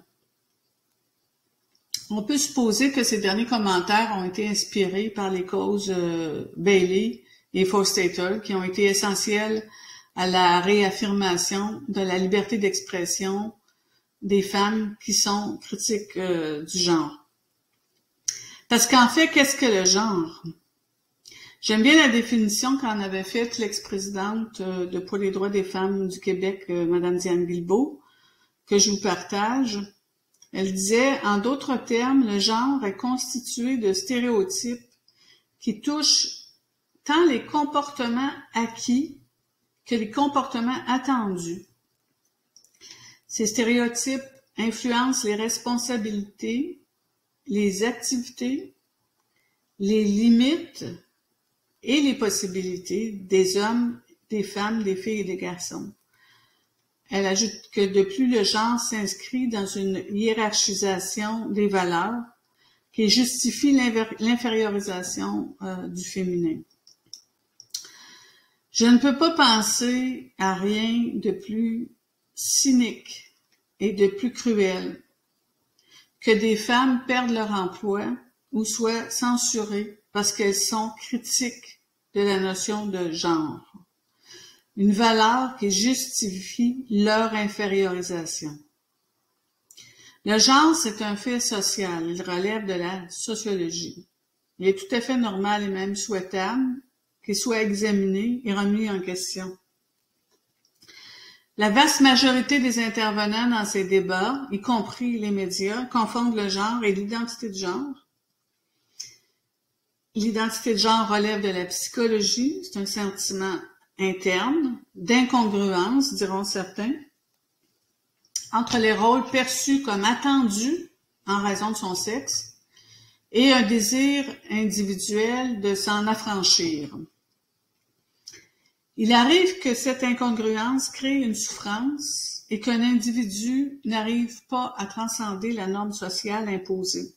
On peut supposer que ces derniers commentaires ont été inspirés par les causes Bailey et Forstater, qui ont été essentielles à la réaffirmation de la liberté d'expression des femmes qui sont critiques du genre. Parce qu'en fait, qu'est-ce que le genre? J'aime bien la définition qu'en avait faite l'ex-présidente de Pour les droits des femmes du Québec, Mme Diane Guilbeault, que je vous partage. Elle disait, en d'autres termes, le genre est constitué de stéréotypes qui touchent tant les comportements acquis que les comportements attendus. Ces stéréotypes influencent les responsabilités, les activités, les limites et les possibilités des hommes, des femmes, des filles et des garçons. Elle ajoute que de plus le genre s'inscrit dans une hiérarchisation des valeurs qui justifie l'infériorisation du féminin. Je ne peux pas penser à rien de plus cynique et de plus cruel que des femmes perdent leur emploi ou soient censurées parce qu'elles sont critiques de la notion de genre. Une valeur qui justifie leur infériorisation. Le genre, c'est un fait social. Il relève de la sociologie. Il est tout à fait normal et même souhaitable qu'il soit examiné et remis en question. La vaste majorité des intervenants dans ces débats, y compris les médias, confondent le genre et l'identité de genre. L'identité de genre relève de la psychologie, c'est un sentiment interne, d'incongruence, diront certains, entre les rôles perçus comme attendus en raison de son sexe et un désir individuel de s'en affranchir. Il arrive que cette incongruence crée une souffrance et qu'un individu n'arrive pas à transcender la norme sociale imposée.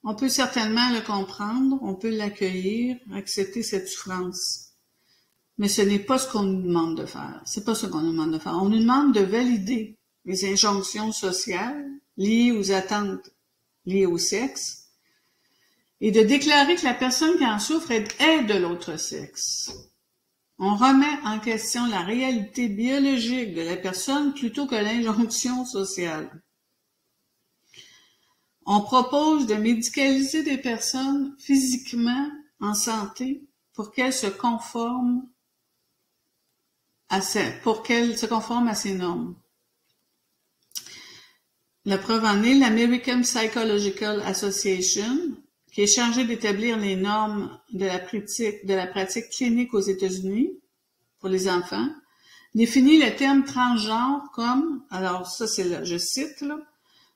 On peut certainement le comprendre, on peut l'accueillir, accepter cette souffrance. Mais ce n'est pas ce qu'on nous demande de faire. C'est pas ce qu'on nous demande de faire. On nous demande de valider les injonctions sociales liées aux attentes liées au sexe et de déclarer que la personne qui en souffre est de l'autre sexe. On remet en question la réalité biologique de la personne plutôt que l'injonction sociale. On propose de médicaliser des personnes physiquement en santé pour qu'elles se conforment à ces normes. La preuve en est l'American Psychological Association, qui est chargé d'établir les normes de la pratique clinique aux États-Unis pour les enfants, définit le terme transgenre comme, alors ça c'est là, je cite là,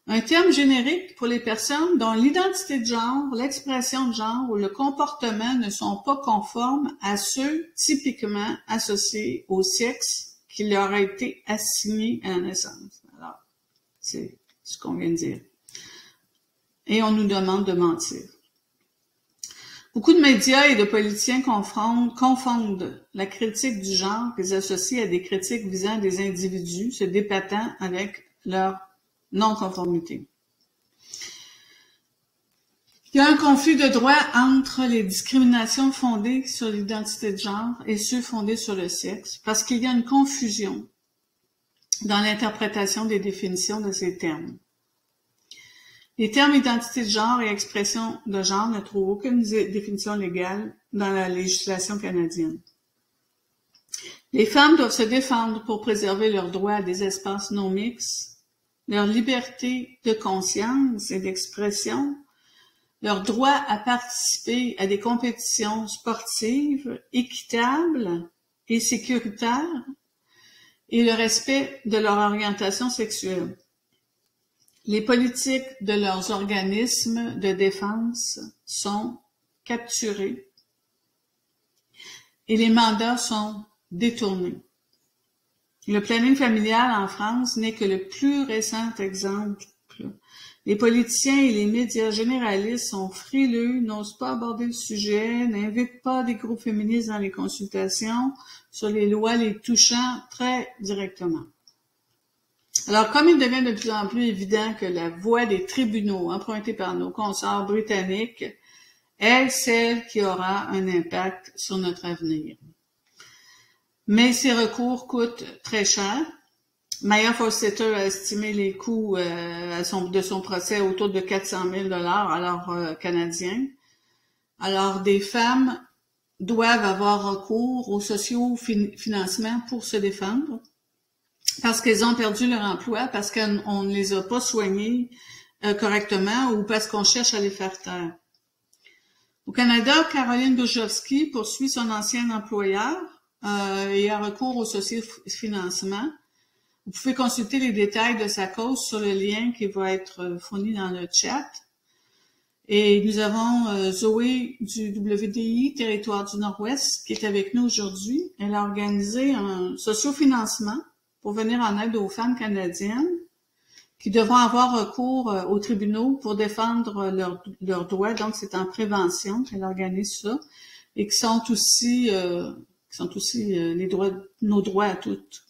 un terme générique pour les personnes dont l'identité de genre, l'expression de genre ou le comportement ne sont pas conformes à ceux typiquement associés au sexe qui leur a été assigné à la naissance. Alors, c'est ce qu'on vient de dire. Et on nous demande de mentir. Beaucoup de médias et de politiciens confondent la critique du genre qu'ils associent à des critiques visant des individus se débattant avec leur non-conformité. Il y a un conflit de droit entre les discriminations fondées sur l'identité de genre et ceux fondés sur le sexe, parce qu'il y a une confusion dans l'interprétation des définitions de ces termes. Les termes identité de genre et expression de genre ne trouvent aucune définition légale dans la législation canadienne. Les femmes doivent se défendre pour préserver leur droit à des espaces non mixtes, leur liberté de conscience et d'expression, leur droit à participer à des compétitions sportives équitables et sécuritaires et le respect de leur orientation sexuelle. Les politiques de leurs organismes de défense sont capturées et les mandats sont détournés. Le planning familial en France n'est que le plus récent exemple. Les politiciens et les médias généralistes sont frileux, n'osent pas aborder le sujet, n'invitent pas des groupes féministes dans les consultations sur les lois les touchant très directement. Alors, comme il devient de plus en plus évident que la voix des tribunaux empruntée par nos consorts britanniques est celle qui aura un impact sur notre avenir. Mais ces recours coûtent très cher. Maya Forstater a estimé les coûts de son procès autour de 400 000 $ canadiens. Alors, des femmes doivent avoir recours au socio-financement pour se défendre, parce qu'elles ont perdu leur emploi, parce qu'on ne les a pas soignées correctement ou parce qu'on cherche à les faire taire. Au Canada, Caroline Bourjowski poursuit son ancien employeur et a recours au socio-financement. Vous pouvez consulter les détails de sa cause sur le lien qui va être fourni dans le chat. Et nous avons Zoé du WDI, Territoire du Nord-Ouest, qui est avec nous aujourd'hui. Elle a organisé un socio-financement pour venir en aide aux femmes canadiennes qui devront avoir recours aux tribunaux pour défendre leurs droits. Donc, c'est en prévention qu'elle organise ça et qui sont aussi nos droits à toutes.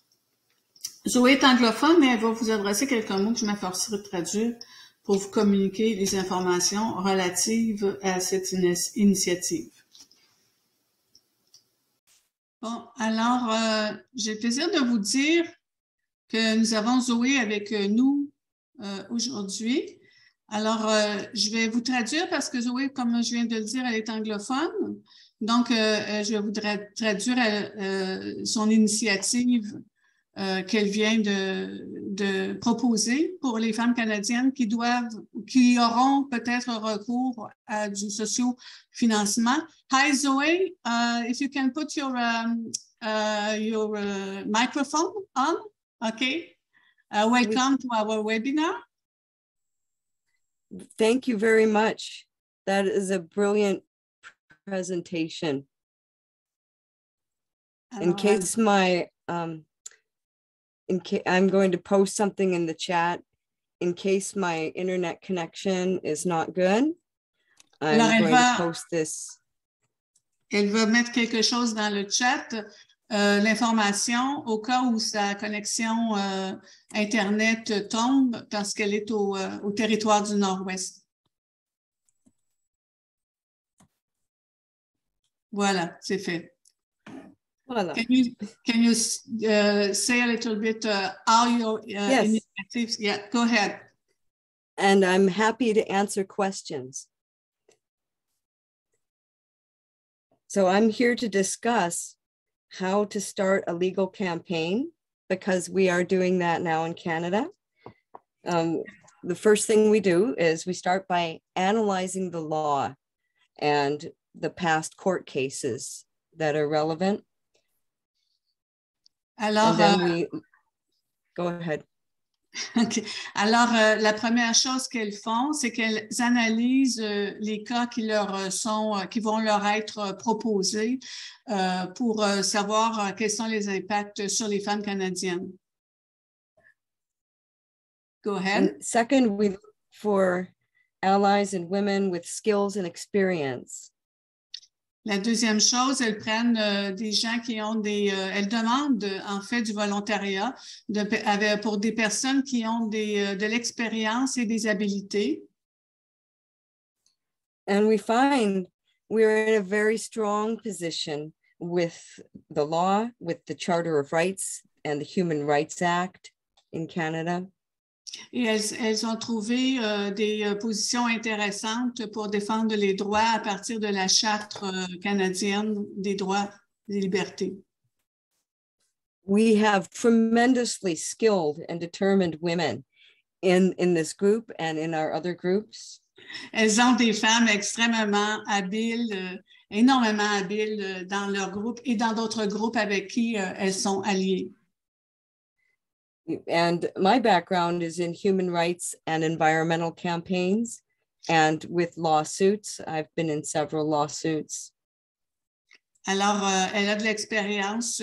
Zoé est anglophone, mais elle va vous adresser quelques mots que je m'efforcerai de traduire pour vous communiquer les informations relatives à cette initiative. Bon, alors, j'ai le plaisir de vous dire que nous avons Zoé avec nous aujourd'hui. Alors, je vais vous traduire parce que Zoé, comme je viens de le dire, elle est anglophone. Donc, je vais vous traduire son initiative qu'elle vient de proposer pour les femmes canadiennes qui auront peut-être recours à du socio-financement. Hi Zoe, if you can put your microphone on, okay. Welcome to our webinar. Thank you very much. That is a brilliant presentation. In case I'm going to post something in the chat in case my internet connection is not good. I'm going to post this. Elle va mettre quelque chose dans le chat, l'information au cas où sa connexion Internet tombe parce qu'elle est au territoire du Nord-Ouest. Voilà, c'est fait. Voilà. Can you say a little bit how your initiatives? Yeah, go ahead. And I'm happy to answer questions. So I'm here to discuss how to start a legal campaign because we are doing that now in Canada. the first thing we do is we start by analyzing the law and the past court cases that are relevant. Alors, go ahead. Okay. Alors, la première chose qu'elles font, c'est qu'elles analysent les cas qui vont leur être proposés pour savoir quels sont les impacts sur les femmes canadiennes. Go ahead. And second, we look for allies and women with skills and experience. La deuxième chose, elles prennent des gens qui ont elles demandent en fait du volontariat pour des personnes qui ont de l'expérience et des habiletés. And we find we're in a very strong position with the law, with the Charter of Rights and the Human Rights Act in Canada. Et elles ont trouvé des positions intéressantes pour défendre les droits à partir de la Charte canadienne des droits et libertés. We have tremendously skilled and determined women in this group and in our other groups. Elles ont des femmes extrêmement habiles, énormément habiles dans leur groupe et dans d'autres groupes avec qui elles sont alliées. And my background is in human rights and environmental campaigns and with lawsuits. I've been in several lawsuits. Alors, elle a de l'expérience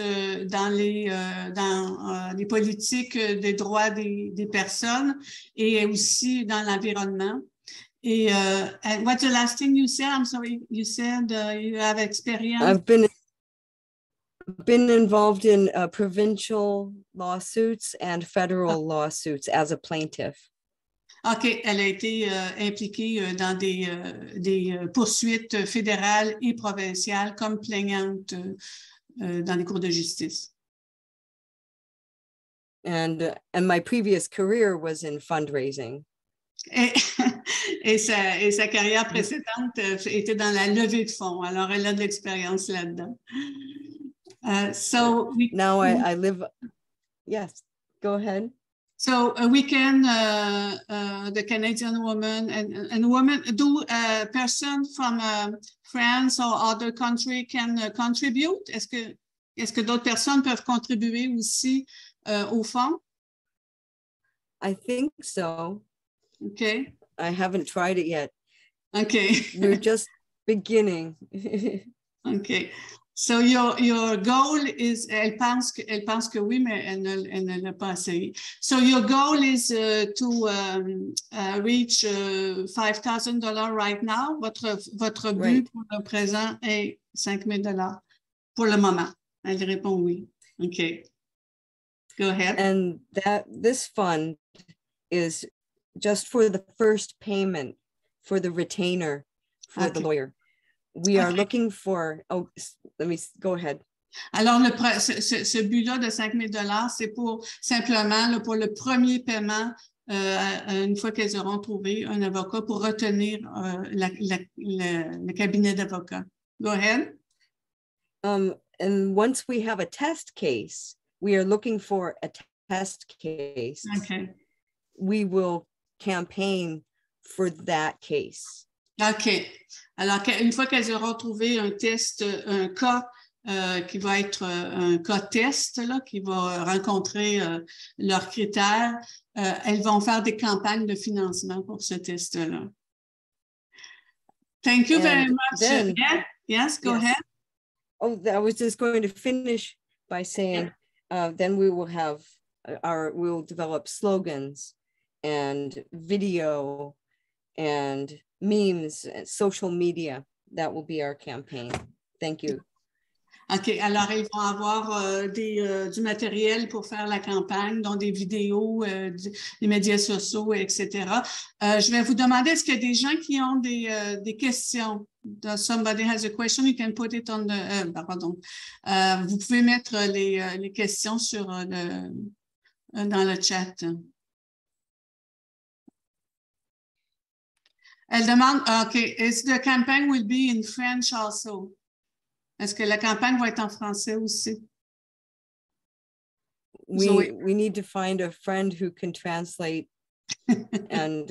dans les politiques des droits des personnes et aussi dans l'environnement. Et what's the last thing you said? I'm sorry, you said you have experience. I've been involved in provincial lawsuits and federal lawsuits as a plaintiff. OK, elle a été impliquée dans des poursuites fédérales et provinciales comme plaignante dans les cours de justice. And my previous career was in fundraising. Et sa carrière précédente était dans la levée de fonds. Alors, elle a de l'expérience là-dedans. So now I live. Yes, go ahead. So we can, the Canadian woman and women, do a person from France or other country can contribute? Est-ce que d'autres personnes peuvent contribuer aussi au fonds? I think so. Okay. I haven't tried it yet. Okay. We're just beginning. Okay. So your goal is, elle pense que oui, mais elle ne l'a pas essayé. So your goal is to reach $5,000 right now. Votre but Right. pour le présent est $5,000 pour le moment. Elle répond oui. Okay. Go ahead. And this fund is just for the first payment for the retainer for the lawyer. We are looking for, let me go ahead. Alors, ce but-là de $5,000, c'est simplement pour le premier paiement, une fois qu'elles auront trouvé un avocat pour retenir le cabinet d'avocats. Go ahead. And once we have a test case, we are looking for a test case. Okay. We will campaign for that case. OK. Alors, une fois qu'elles auront trouvé un cas qui va être un cas test, là, qui va rencontrer leurs critères, elles vont faire des campagnes de financement pour ce test-là. Thank you very much. Then, yes, go ahead. Oh, I was just going to finish by saying, then we will have we'll develop slogans and video and memes, and social media. That will be our campaign. Thank you. OK. Alors, ils vont avoir du matériel pour faire la campagne, dont des vidéos, des médias sociaux, etc. Je vais vous demander, est-ce qu'il y a des gens qui ont des questions? Does somebody has a question? You can put it on the... pardon. Vous pouvez mettre les questions dans le chat. Elle demande, OK, is the campaign will be in French also? Est-ce que la campagne va être en français aussi? We need to find a friend who can translate and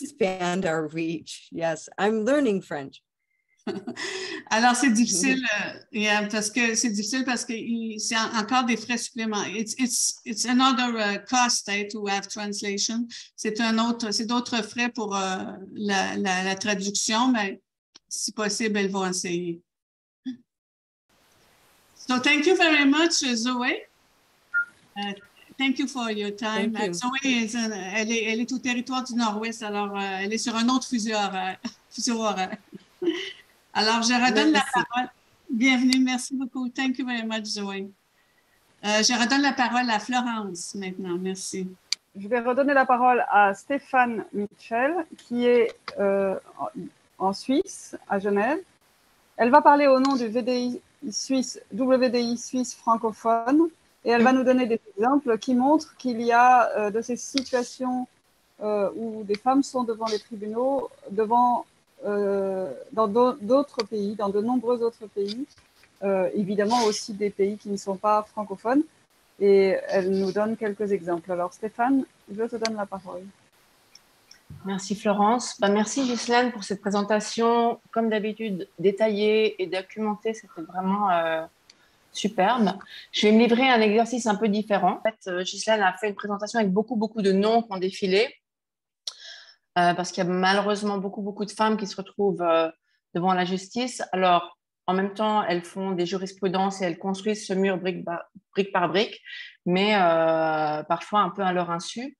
expand our reach. Yes, I'm learning French. Alors, c'est difficile, parce que c'est encore des frais supplémentaires. It's another cost to have translation. C'est d'autres frais pour la traduction, mais si possible, elles vont essayer. So, thank you very much, Zoé. Thank you for your time. Zoé, elle est au territoire du Nord-Ouest, alors elle est sur un autre fuseau horaire. Alors, je redonne la parole. Bienvenue, merci beaucoup. Thank you very much, Zoé. Je redonne la parole à Florence maintenant. Merci. Je vais redonner la parole à Stéphane Michel, qui est en Suisse, à Genève. Elle va parler au nom du WDI Suisse francophone et elle va nous donner des exemples qui montrent qu'il y a de ces situations où des femmes sont devant les tribunaux, dans d'autres pays, dans de nombreux autres pays, évidemment aussi des pays qui ne sont pas francophones. Et elle nous donne quelques exemples. Alors Stéphane, je te donne la parole. Merci Florence. Merci Ghislaine pour cette présentation, comme d'habitude, détaillée et documentée. C'était vraiment superbe. Je vais me livrer un exercice un peu différent. En fait, Ghislaine a fait une présentation avec beaucoup de noms qui ont défilé. Parce qu'il y a malheureusement beaucoup de femmes qui se retrouvent devant la justice. Alors, en même temps, elles font des jurisprudences et elles construisent ce mur brique par brique, mais parfois un peu à leur insu.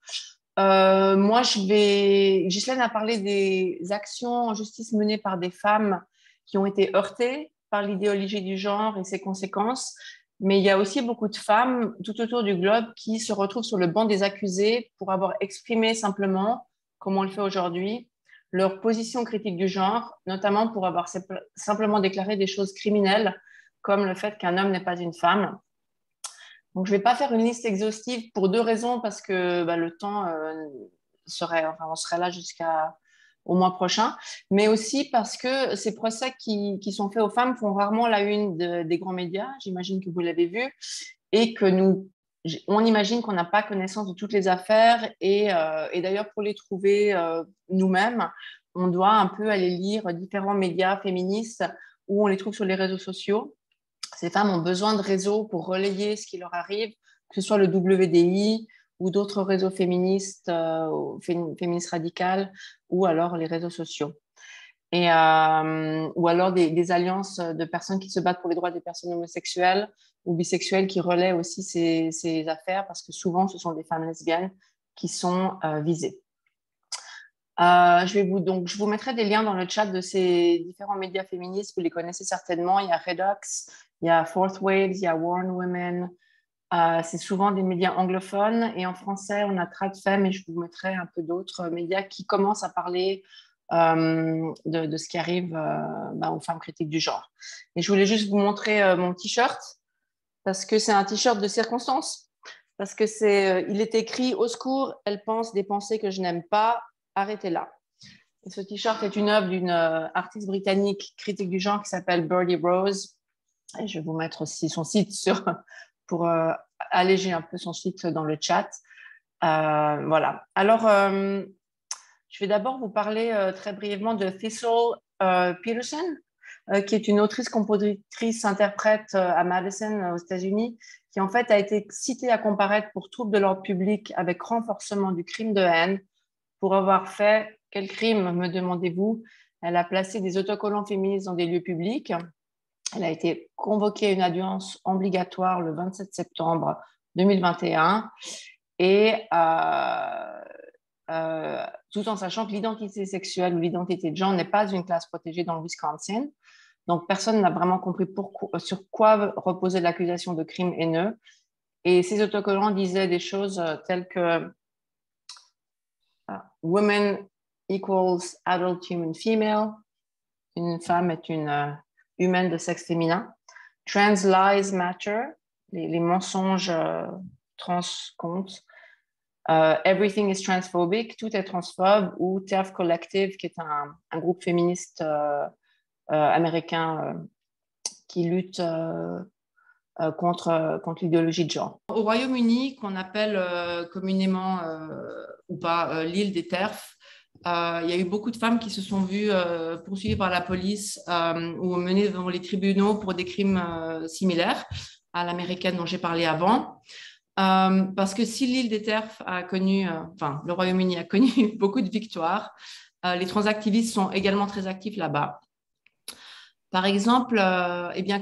Moi, Ghislaine a parlé des actions en justice menées par des femmes qui ont été heurtées par l'idéologie du genre et ses conséquences. Mais il y a aussi beaucoup de femmes tout autour du globe qui se retrouvent sur le banc des accusés pour avoir exprimé simplement, comme on le fait aujourd'hui, leur position critique du genre, notamment pour avoir simplement déclaré des choses criminelles, comme le fait qu'un homme n'est pas une femme. Donc, je ne vais pas faire une liste exhaustive pour deux raisons, parce que le temps on serait là jusqu'au mois prochain, mais aussi parce que ces procès qui sont faits aux femmes font rarement la une des grands médias, j'imagine que vous l'avez vu, et que on imagine qu'on n'a pas connaissance de toutes les affaires et d'ailleurs, pour les trouver nous-mêmes, on doit un peu aller lire différents médias féministes où on les trouve sur les réseaux sociaux. Ces femmes ont besoin de réseaux pour relayer ce qui leur arrive, que ce soit le WDI ou d'autres réseaux féministes, féministes radicales, ou alors les réseaux sociaux. Ou alors des alliances de personnes qui se battent pour les droits des personnes homosexuelles ou bisexuelles qui relaient aussi ces affaires, parce que souvent, ce sont des femmes lesbiennes qui sont visées. Je vous mettrai des liens dans le chat de ces différents médias féministes, vous les connaissez certainement. Il y a Redox, il y a Fourth Waves, il y a Warn Women. C'est souvent des médias anglophones, et en français, on a TradFem, et je vous mettrai un peu d'autres médias qui commencent à parler de ce qui arrive aux femmes critiques du genre. Et je voulais juste vous montrer mon t-shirt, parce que c'est un t-shirt de circonstance, parce que il est écrit « Au secours, elle pense des pensées que je n'aime pas, arrêtez-la ». Et ce t-shirt est une œuvre d'une artiste britannique critique du genre qui s'appelle Birdie Rose, et je vais vous mettre aussi son site pour alléger un peu son site dans le chat. Voilà. Alors, je vais d'abord vous parler très brièvement de Thistle Peterson, qui est une autrice, compositrice, interprète à Madison, aux États-Unis, qui en fait a été citée à comparaître pour trouble de l'ordre public avec renforcement du crime de haine pour avoir fait quel crime, me demandez-vous? Elle a placé des autocollants féministes dans des lieux publics. Elle a été convoquée à une audience obligatoire le 27 septembre 2021 et tout en sachant que l'identité sexuelle ou l'identité de genre n'est pas une classe protégée dans le Wisconsin. Donc, personne n'a vraiment compris sur quoi reposait l'accusation de crime haineux. Et ces autocollants disaient des choses telles que Women equals adult human female. Une femme est une humaine de sexe féminin. Trans lies matter. Les mensonges trans comptent. Everything is transphobic, tout est transphobe, ou TERF Collective, qui est un groupe féministe américain qui lutte contre l'idéologie de genre. Au Royaume-Uni, qu'on appelle communément ou pas l'île des TERF. Il y a eu beaucoup de femmes qui se sont vues poursuivies par la police ou menées devant les tribunaux pour des crimes similaires à l'américaine dont j'ai parlé avant. Parce que si l'île des TERF a connu, le Royaume-Uni a connu beaucoup de victoires, les transactivistes sont également très actifs là-bas. Par exemple,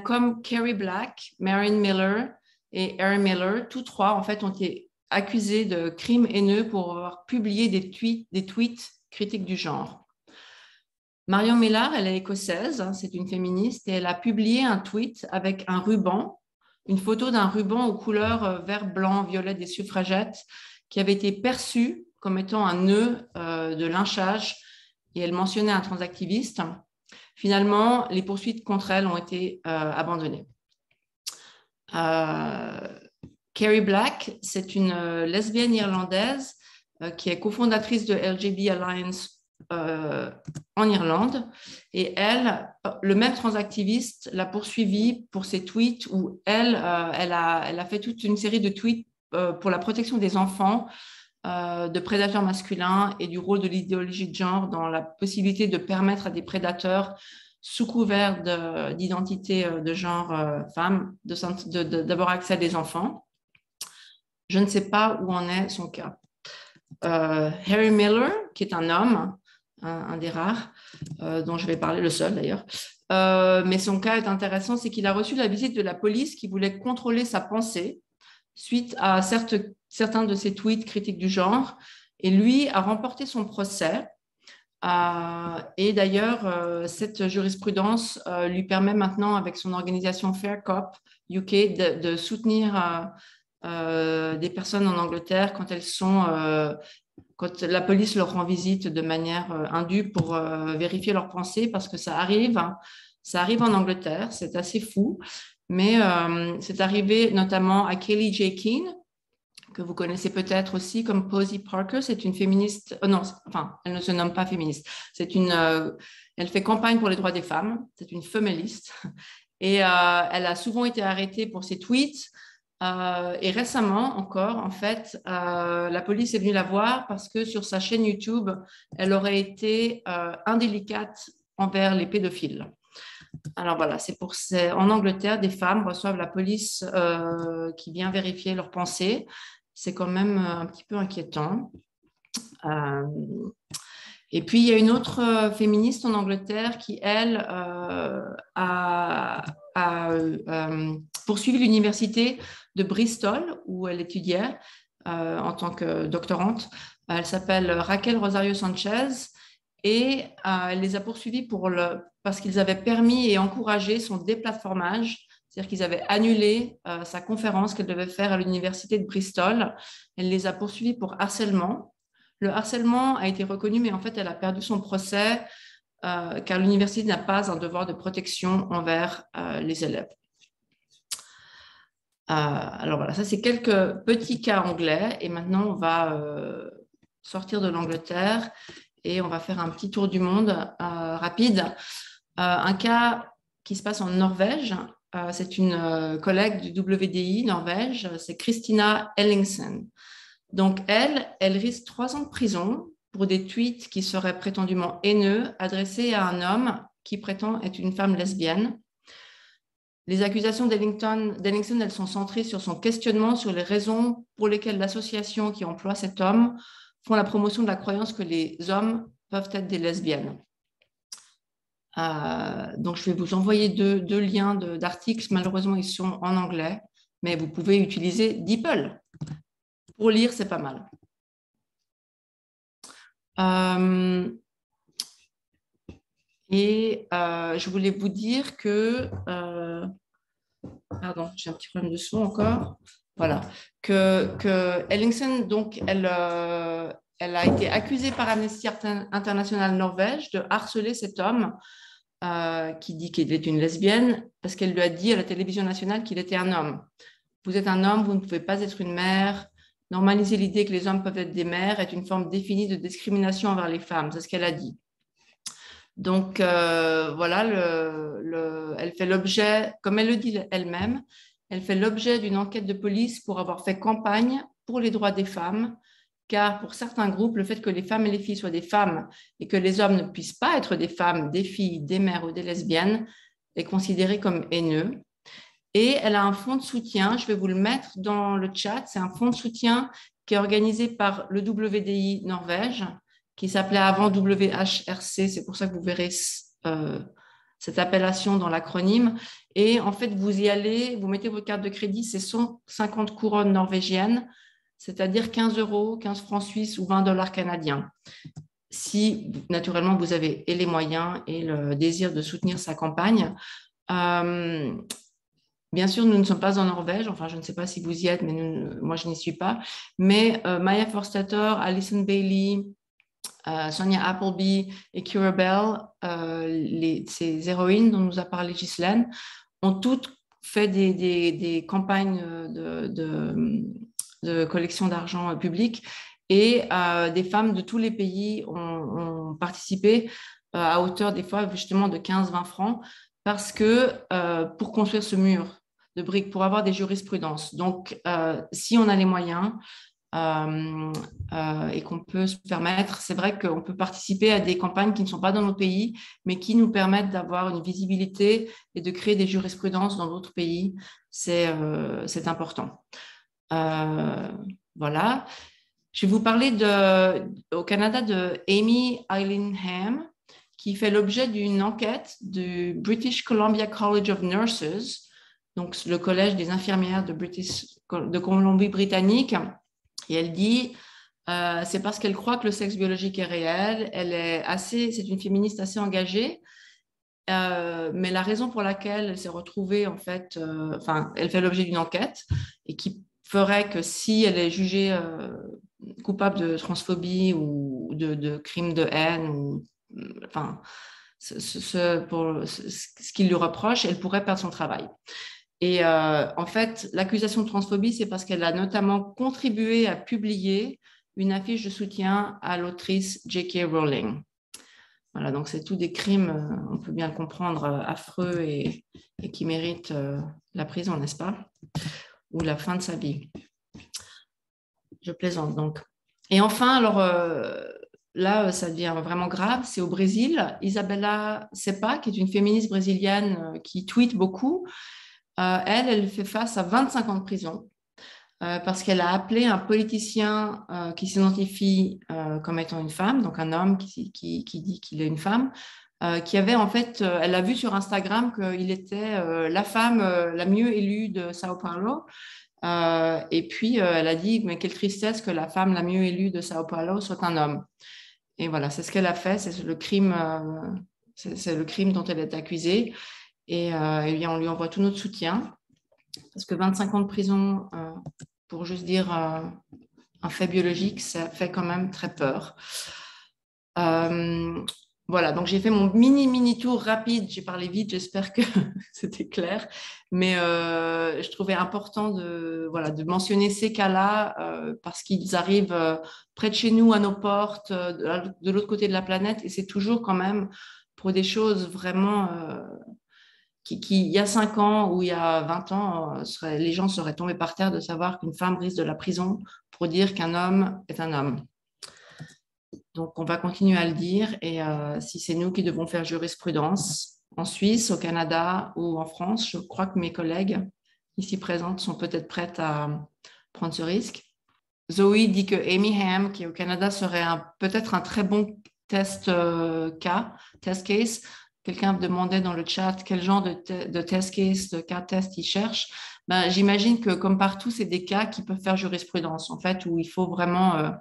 comme Carrie Black, Marion Miller et Erin Miller, tous trois en fait ont été accusés de crimes haineux pour avoir publié des tweets critiques du genre. Marion Miller, elle est écossaise, hein, c'est une féministe, et elle a publié un tweet avec un ruban, une photo d'un ruban aux couleurs vert, blanc, violet des suffragettes qui avait été perçu comme étant un nœud de lynchage, et elle mentionnait un transactiviste. Finalement, les poursuites contre elle ont été abandonnées. Carrie Black, c'est une lesbienne irlandaise qui est cofondatrice de LGBT Alliance en Irlande. Et elle, le même transactiviste l'a poursuivie pour ses tweets où elle a fait toute une série de tweets pour la protection des enfants, de prédateurs masculins et du rôle de l'idéologie de genre dans la possibilité de permettre à des prédateurs sous couvert d'identité de genre femme d'avoir accès à des enfants. Je ne sais pas où en est son cas. Harry Miller, qui est un homme, un des rares, dont je vais parler, le seul d'ailleurs, mais son cas est intéressant, c'est qu'il a reçu la visite de la police qui voulait contrôler sa pensée suite à certains de ses tweets critiques du genre, et lui a remporté son procès. Et d'ailleurs, cette jurisprudence lui permet maintenant, avec son organisation Fair Cop UK, de soutenir des personnes en Angleterre quand quand la police leur rend visite de manière indue pour vérifier leurs pensées, parce que ça arrive en Angleterre, c'est assez fou, mais c'est arrivé notamment à Kelly J. Keane, que vous connaissez peut-être aussi comme Posy Parker. C'est une féministe, elle ne se nomme pas féministe, elle fait campagne pour les droits des femmes, c'est une féministe, et elle a souvent été arrêtée pour ses tweets, et récemment encore, en fait, la police est venue la voir parce que sur sa chaîne YouTube, elle aurait été indélicate envers les pédophiles. Alors voilà, en Angleterre, des femmes reçoivent la police qui vient vérifier leurs pensées. C'est quand même un petit peu inquiétant. Et puis, il y a une autre féministe en Angleterre qui, elle, a poursuivi l'université de Bristol, où elle étudiait en tant que doctorante. Elle s'appelle Raquel Rosario Sanchez, et elle les a poursuivis parce qu'ils avaient permis et encouragé son déplatformage. C'est-à-dire qu'ils avaient annulé sa conférence qu'elle devait faire à l'université de Bristol. Elle les a poursuivis pour harcèlement. Le harcèlement a été reconnu, mais en fait, elle a perdu son procès car l'université n'a pas un devoir de protection envers les élèves. Alors voilà, ça c'est quelques petits cas anglais. Et maintenant, on va sortir de l'Angleterre et on va faire un petit tour du monde rapide. Un cas qui se passe en Norvège. C'est une collègue du WDI Norvège, c'est Christina Ellingsen. Donc, elle risque 3 ans de prison pour des tweets qui seraient prétendument haineux adressés à un homme qui prétend être une femme lesbienne. Les accusations d'Ellingsen, elles sont centrées sur son questionnement sur les raisons pour lesquelles l'association qui emploie cet homme font la promotion de la croyance que les hommes peuvent être des lesbiennes. Donc, je vais vous envoyer deux liens d'articles. Malheureusement, ils sont en anglais, mais vous pouvez utiliser DeepL. Pour lire, c'est pas mal. Je voulais vous dire que... pardon, j'ai un petit problème de son encore. Voilà. Que Ellingsen, donc, elle a été accusée par Amnesty International Norvège de harceler cet homme qui dit qu'il est une lesbienne parce qu'elle lui a dit à la télévision nationale qu'il était un homme. Vous êtes un homme, vous ne pouvez pas être une mère. Normaliser l'idée que les hommes peuvent être des mères est une forme définie de discrimination envers les femmes. C'est ce qu'elle a dit. Donc, voilà, elle fait l'objet, comme elle le dit elle-même, elle fait l'objet d'une enquête de police pour avoir fait campagne pour les droits des femmes, car pour certains groupes, le fait que les femmes et les filles soient des femmes et que les hommes ne puissent pas être des femmes, des filles, des mères ou des lesbiennes est considéré comme haineux. Et elle a un fonds de soutien, je vais vous le mettre dans le chat, c'est un fonds de soutien qui est organisé par le WDI Norvège, qui s'appelait avant WHRC, c'est pour ça que vous verrez cette appellation dans l'acronyme. Et en fait, vous y allez, vous mettez votre carte de crédit, c'est 150 couronnes norvégiennes, c'est-à-dire 15 euros, 15 francs suisses ou 20 dollars canadiens. Si, naturellement, vous avez et les moyens et le désir de soutenir sa campagne. Bien sûr, nous ne sommes pas en Norvège, enfin, je ne sais pas si vous y êtes, mais moi, je n'y suis pas. Mais Maya Forstater, Alison Bailey, Sonia Appleby et Kira Bell, ces héroïnes dont nous a parlé Ghislaine, ont toutes fait des campagnes de collection d'argent public et des femmes de tous les pays ont participé à hauteur des fois justement de 15-20 francs parce que pour construire ce mur de briques, pour avoir des jurisprudences. Donc, si on a les moyens et qu'on peut se permettre, c'est vrai qu'on peut participer à des campagnes qui ne sont pas dans nos pays, mais qui nous permettent d'avoir une visibilité et de créer des jurisprudences dans d'autres pays. C'est important. Voilà. Je vais vous parler au Canada de Amy Eileen Ham, qui fait l'objet d'une enquête du British Columbia College of Nurses, donc le collège des infirmières de Colombie-Britannique. Et elle dit, c'est parce qu'elle croit que le sexe biologique est réel. C'est une féministe assez engagée, mais la raison pour laquelle elle s'est retrouvée, en fait, elle fait l'objet d'une enquête et qui ferait que si elle est jugée coupable de transphobie ou de crimes de haine, ou, enfin, ce qu'il lui reproche, elle pourrait perdre son travail. Et en fait, l'accusation de transphobie, c'est parce qu'elle a notamment contribué à publier une affiche de soutien à l'autrice J.K. Rowling. Voilà, donc c'est tous des crimes, on peut bien le comprendre, affreux et qui méritent la prison, n'est-ce pas? Ou la fin de sa vie. Je plaisante donc. Et enfin, alors là, ça devient vraiment grave, c'est au Brésil. Isabella Cepa, qui est une féministe brésilienne qui tweet beaucoup, elle fait face à 25 ans de prison parce qu'elle a appelé un politicien qui s'identifie comme étant une femme, donc un homme qui dit qu'il est une femme, qui avait en fait, elle a vu sur Instagram qu'il était la femme la mieux élue de Sao Paulo. Et puis, elle a dit, mais quelle tristesse que la femme la mieux élue de Sao Paulo soit un homme. Et voilà, c'est ce qu'elle a fait, c'est le crime dont elle est accusée. Et eh bien, on lui envoie tout notre soutien, parce que 25 ans de prison pour juste dire un fait biologique, ça fait quand même très peur. Voilà, donc j'ai fait mon mini tour rapide, j'ai parlé vite, j'espère que c'était clair, mais je trouvais important de mentionner ces cas-là parce qu'ils arrivent près de chez nous, à nos portes, de l'autre côté de la planète, et c'est toujours quand même pour des choses vraiment qui il y a 5 ans ou il y a 20 ans, les gens seraient tombés par terre de savoir qu'une femme risque de la prison pour dire qu'un homme est un homme. Donc, on va continuer à le dire et si c'est nous qui devons faire jurisprudence en Suisse, au Canada ou en France, je crois que mes collègues ici présentes sont peut-être prêtes à prendre ce risque. Zoe dit que Amy Ham, qui est au Canada, serait peut-être un très bon test case. Quelqu'un me demandait dans le chat quel genre de test case, de cas test il cherche. Ben, j'imagine que comme partout, c'est des cas qui peuvent faire jurisprudence, en fait, où il faut vraiment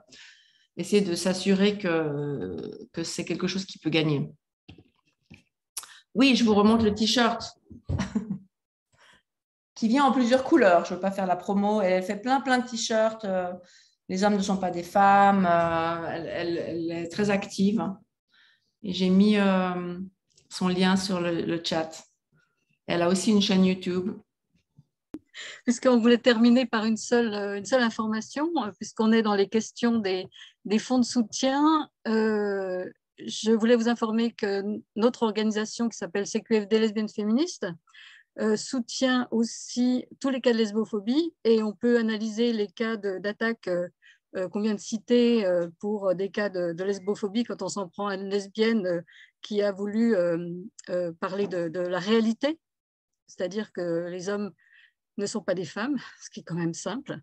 essayer de s'assurer que c'est quelque chose qui peut gagner. Oui, je vous remonte le t-shirt qui vient en plusieurs couleurs. Je ne veux pas faire la promo. Elle fait plein de t-shirts. Les hommes ne sont pas des femmes. Elle est très active. Et j'ai mis son lien sur le chat. Elle a aussi une chaîne YouTube. Puisqu'on voulait terminer par une seule information, puisqu'on est dans les questions des fonds de soutien, je voulais vous informer que notre organisation qui s'appelle CQFD Lesbiennes Féministes soutient aussi tous les cas de lesbophobie et on peut analyser les cas d'attaque qu'on vient de citer pour des cas de lesbophobie, quand on s'en prend à une lesbienne qui a voulu parler de la réalité, c'est-à-dire que les hommes ne sont pas des femmes, ce qui est quand même simple.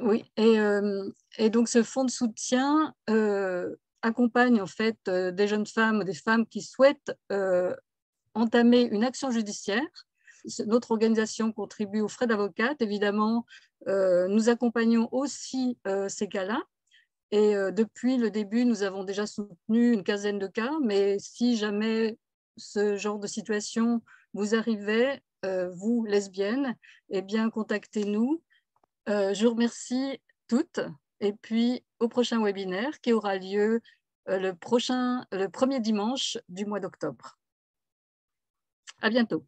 Oui, et donc ce fonds de soutien accompagne en fait des jeunes femmes, des femmes qui souhaitent entamer une action judiciaire. Notre organisation contribue aux frais d'avocate. Évidemment, nous accompagnons aussi ces cas-là. Et depuis le début, nous avons déjà soutenu une quinzaine de cas. Mais si jamais ce genre de situation vous arrivait, vous, lesbiennes, eh bien, contactez-nous. Je vous remercie toutes. Et puis, au prochain webinaire qui aura lieu le premier dimanche du mois d'octobre. À bientôt.